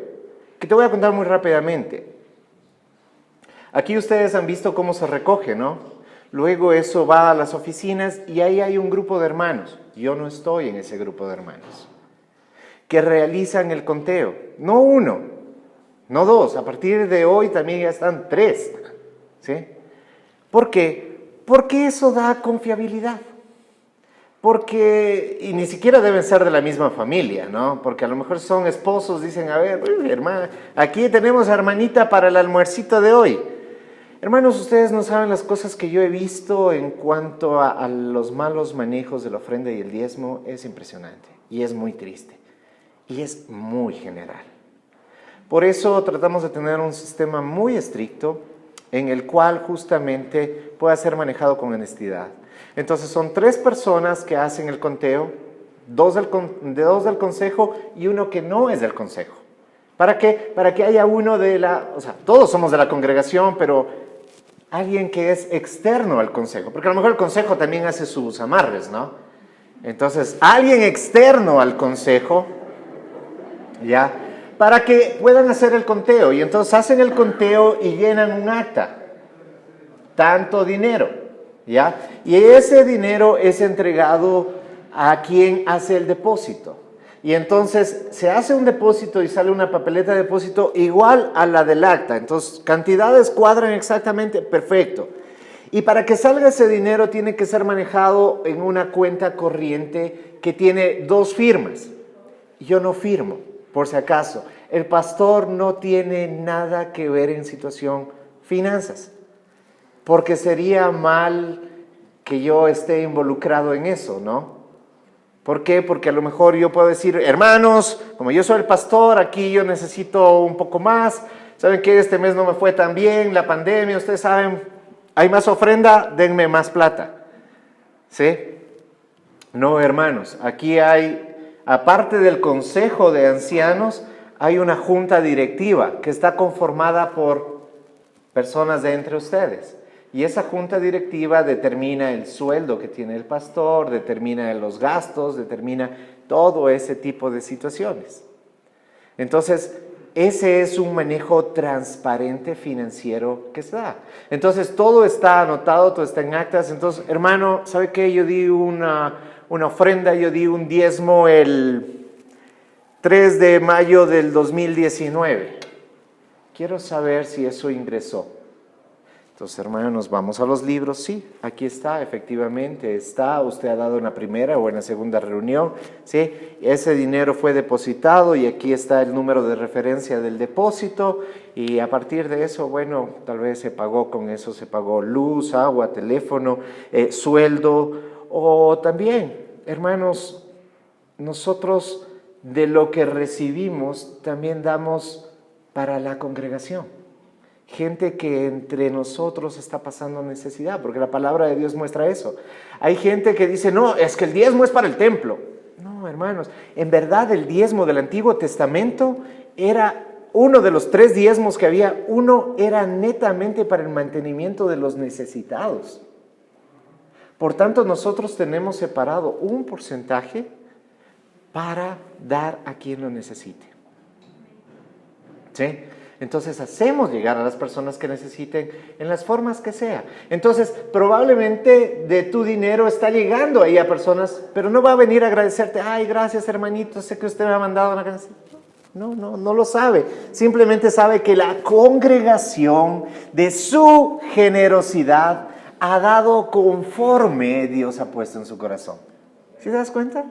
Que te voy a contar muy rápidamente. Aquí ustedes han visto cómo se recoge, ¿no? Luego eso va a las oficinas y ahí hay un grupo de hermanos. Yo no estoy en ese grupo de hermanos. Que realizan el conteo. No uno, no dos. A partir de hoy también ya están 3. ¿Sí? ¿Por qué? Porque eso da confiabilidad. Y ni siquiera deben ser de la misma familia, ¿no? Porque a lo mejor son esposos, dicen, a ver, hermana, aquí tenemos a hermanita para el almuercito de hoy. Hermanos, ustedes no saben las cosas que yo he visto en cuanto a los malos manejos de la ofrenda y el diezmo. Es impresionante y es muy triste y es muy general. Por eso tratamos de tener un sistema muy estricto en el cual justamente pueda ser manejado con honestidad. Entonces son 3 personas que hacen el conteo, 2 del consejo y uno que no es del consejo. ¿Para qué? Para que haya uno o sea, todos somos de la congregación, pero alguien que es externo al consejo, porque a lo mejor el consejo también hace sus amarres, ¿no? Entonces, alguien externo al consejo ¿ya? Para que puedan hacer el conteo. Y entonces hacen el conteo y llenan un acta. Tanto dinero, ¿ya? Y ese dinero es entregado a quien hace el depósito. Y entonces se hace un depósito y sale una papeleta de depósito igual a la del acta. Entonces, cantidades cuadran exactamente, perfecto. Y para que salga ese dinero tiene que ser manejado en una cuenta corriente que tiene 2 firmas. Yo no firmo, por si acaso. El pastor no tiene nada que ver en situación finanzas, porque sería mal que yo esté involucrado en eso, ¿no? ¿Por qué? Porque a lo mejor yo puedo decir, hermanos, como yo soy el pastor, aquí yo necesito un poco más. ¿Saben qué? Este mes no me fue tan bien, la pandemia, ustedes saben, hay más ofrenda, denme más plata. ¿Sí? No, hermanos, aquí hay, aparte del consejo de ancianos, hay una junta directiva que está conformada por personas de entre ustedes. Y esa junta directiva determina el sueldo que tiene el pastor, determina los gastos, determina todo ese tipo de situaciones. Entonces, ese es un manejo transparente financiero que se da. Entonces, todo está anotado, todo está en actas. Entonces, hermano, ¿sabe qué? Yo di una ofrenda, yo di un diezmo el 3 de mayo del 2019. Quiero saber si eso ingresó. Entonces, hermanos, vamos a los libros. Sí, aquí está, efectivamente está. Usted ha dado una primera o una segunda reunión. Sí, ese dinero fue depositado y aquí está el número de referencia del depósito. Y a partir de eso, bueno, tal vez se pagó con eso, se pagó luz, agua, teléfono, sueldo. O también, hermanos, nosotros de lo que recibimos también damos para la congregación. Gente que entre nosotros está pasando necesidad, porque la palabra de Dios muestra eso. Hay gente que dice, no, es que el diezmo es para el templo. No, hermanos, en verdad el diezmo del Antiguo Testamento era uno de los 3 diezmos que había. Uno era netamente para el mantenimiento de los necesitados. Por tanto, nosotros tenemos separado un porcentaje para dar a quien lo necesite. ¿Sí? Entonces hacemos llegar a las personas que necesiten en las formas que sea. Entonces probablemente de tu dinero está llegando ahí a personas, pero no va a venir a agradecerte, ay, gracias hermanito, sé que usted me ha mandado una canción. No lo sabe. Simplemente sabe que la congregación de su generosidad ha dado conforme Dios ha puesto en su corazón. ¿Sí te das cuenta?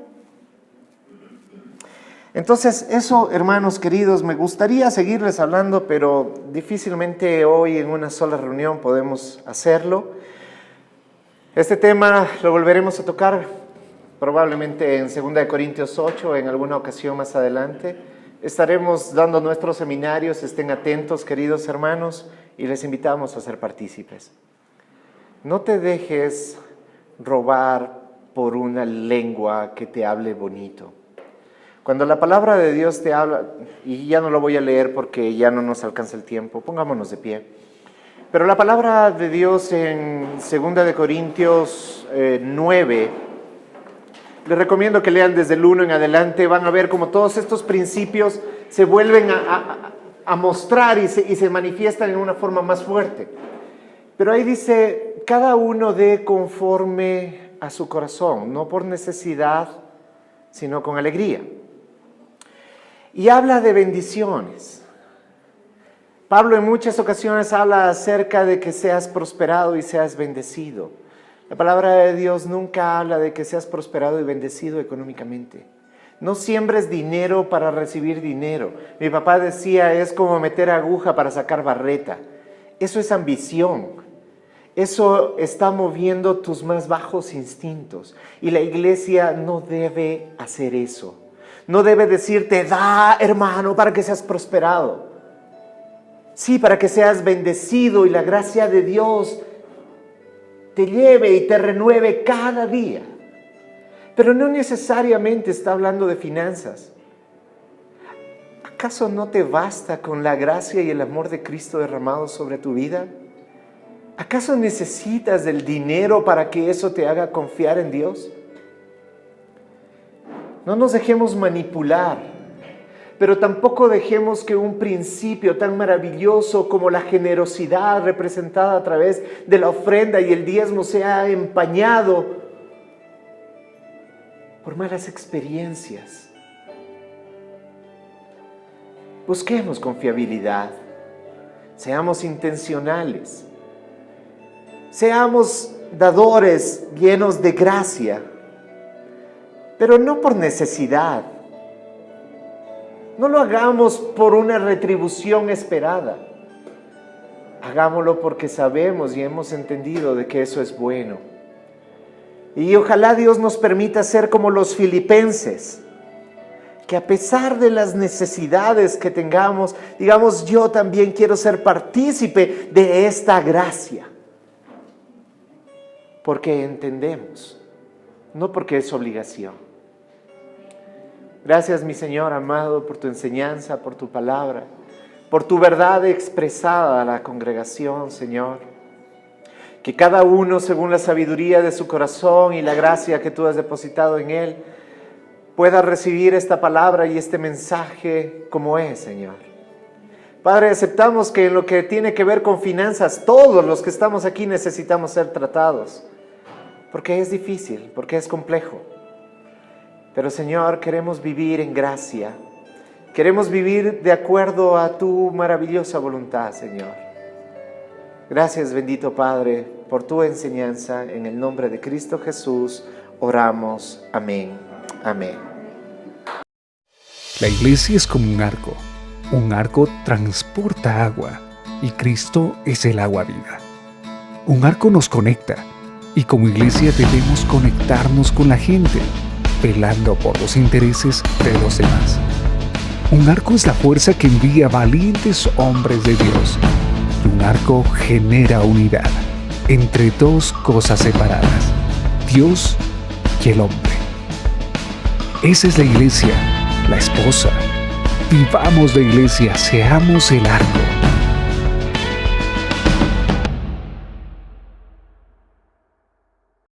Entonces, eso, hermanos queridos, me gustaría seguirles hablando, pero difícilmente hoy en una sola reunión podemos hacerlo. Este tema lo volveremos a tocar probablemente en 2 Corintios 8, en alguna ocasión más adelante. Estaremos dando nuestros seminarios, estén atentos, queridos hermanos, y les invitamos a ser partícipes. No te dejes robar por una lengua que te hable bonito. Cuando la palabra de Dios te habla, y ya no lo voy a leer porque ya no nos alcanza el tiempo, pongámonos de pie. Pero la palabra de Dios en 2 Corintios 9, les recomiendo que lean desde el 1 en adelante, van a ver cómo todos estos principios se vuelven a mostrar y se manifiestan en una forma más fuerte. Pero ahí dice, cada uno dé conforme a su corazón, no por necesidad, sino con alegría. Y habla de bendiciones. Pablo en muchas ocasiones habla acerca de que seas prosperado y seas bendecido. La palabra de Dios nunca habla de que seas prosperado y bendecido económicamente. No siembres dinero para recibir dinero. Mi papá decía, es como meter aguja para sacar barreta. Eso es ambición. Eso está moviendo tus más bajos instintos. Y la iglesia no debe hacer eso. No debe decirte, da, hermano, para que seas prosperado. Sí, para que seas bendecido y la gracia de Dios te lleve y te renueve cada día. Pero no necesariamente está hablando de finanzas. ¿Acaso no te basta con la gracia y el amor de Cristo derramado sobre tu vida? ¿Acaso necesitas del dinero para que eso te haga confiar en Dios? No nos dejemos manipular. pero tampoco dejemos que un principio tan maravilloso como la generosidad representada a través de la ofrenda y el diezmo sea empañado por malas experiencias. Busquemos confiabilidad, seamos intencionales, seamos dadores llenos de gracia, pero no por necesidad. No lo hagamos por una retribución esperada. Hagámoslo porque sabemos y hemos entendido de que eso es bueno. Y ojalá Dios nos permita ser como los filipenses, que a pesar de las necesidades que tengamos, digamos, yo también quiero ser partícipe de esta gracia. Porque entendemos, no porque es obligación. Gracias, mi Señor amado, por tu enseñanza, por tu palabra, por tu verdad expresada a la congregación, Señor. Que cada uno, según la sabiduría de su corazón y la gracia que tú has depositado en él, pueda recibir esta palabra y este mensaje como es, Señor. Padre, aceptamos que en lo que tiene que ver con finanzas, todos los que estamos aquí necesitamos ser tratados, porque es difícil, porque es complejo. Pero, Señor, queremos vivir en gracia. Queremos vivir de acuerdo a tu maravillosa voluntad, Señor. Gracias, bendito Padre, por tu enseñanza. En el nombre de Cristo Jesús oramos. Amén. Amén. La iglesia es como un arco. Un arco transporta agua y Cristo es el agua viva. Un arco nos conecta y como iglesia debemos conectarnos con la gente, velando por los intereses de los demás. Un arco es la fuerza que envía valientes hombres de Dios. Y un arco genera unidad entre dos cosas separadas, Dios y el hombre. Esa es la iglesia, la esposa. Vivamos la iglesia, seamos el arco.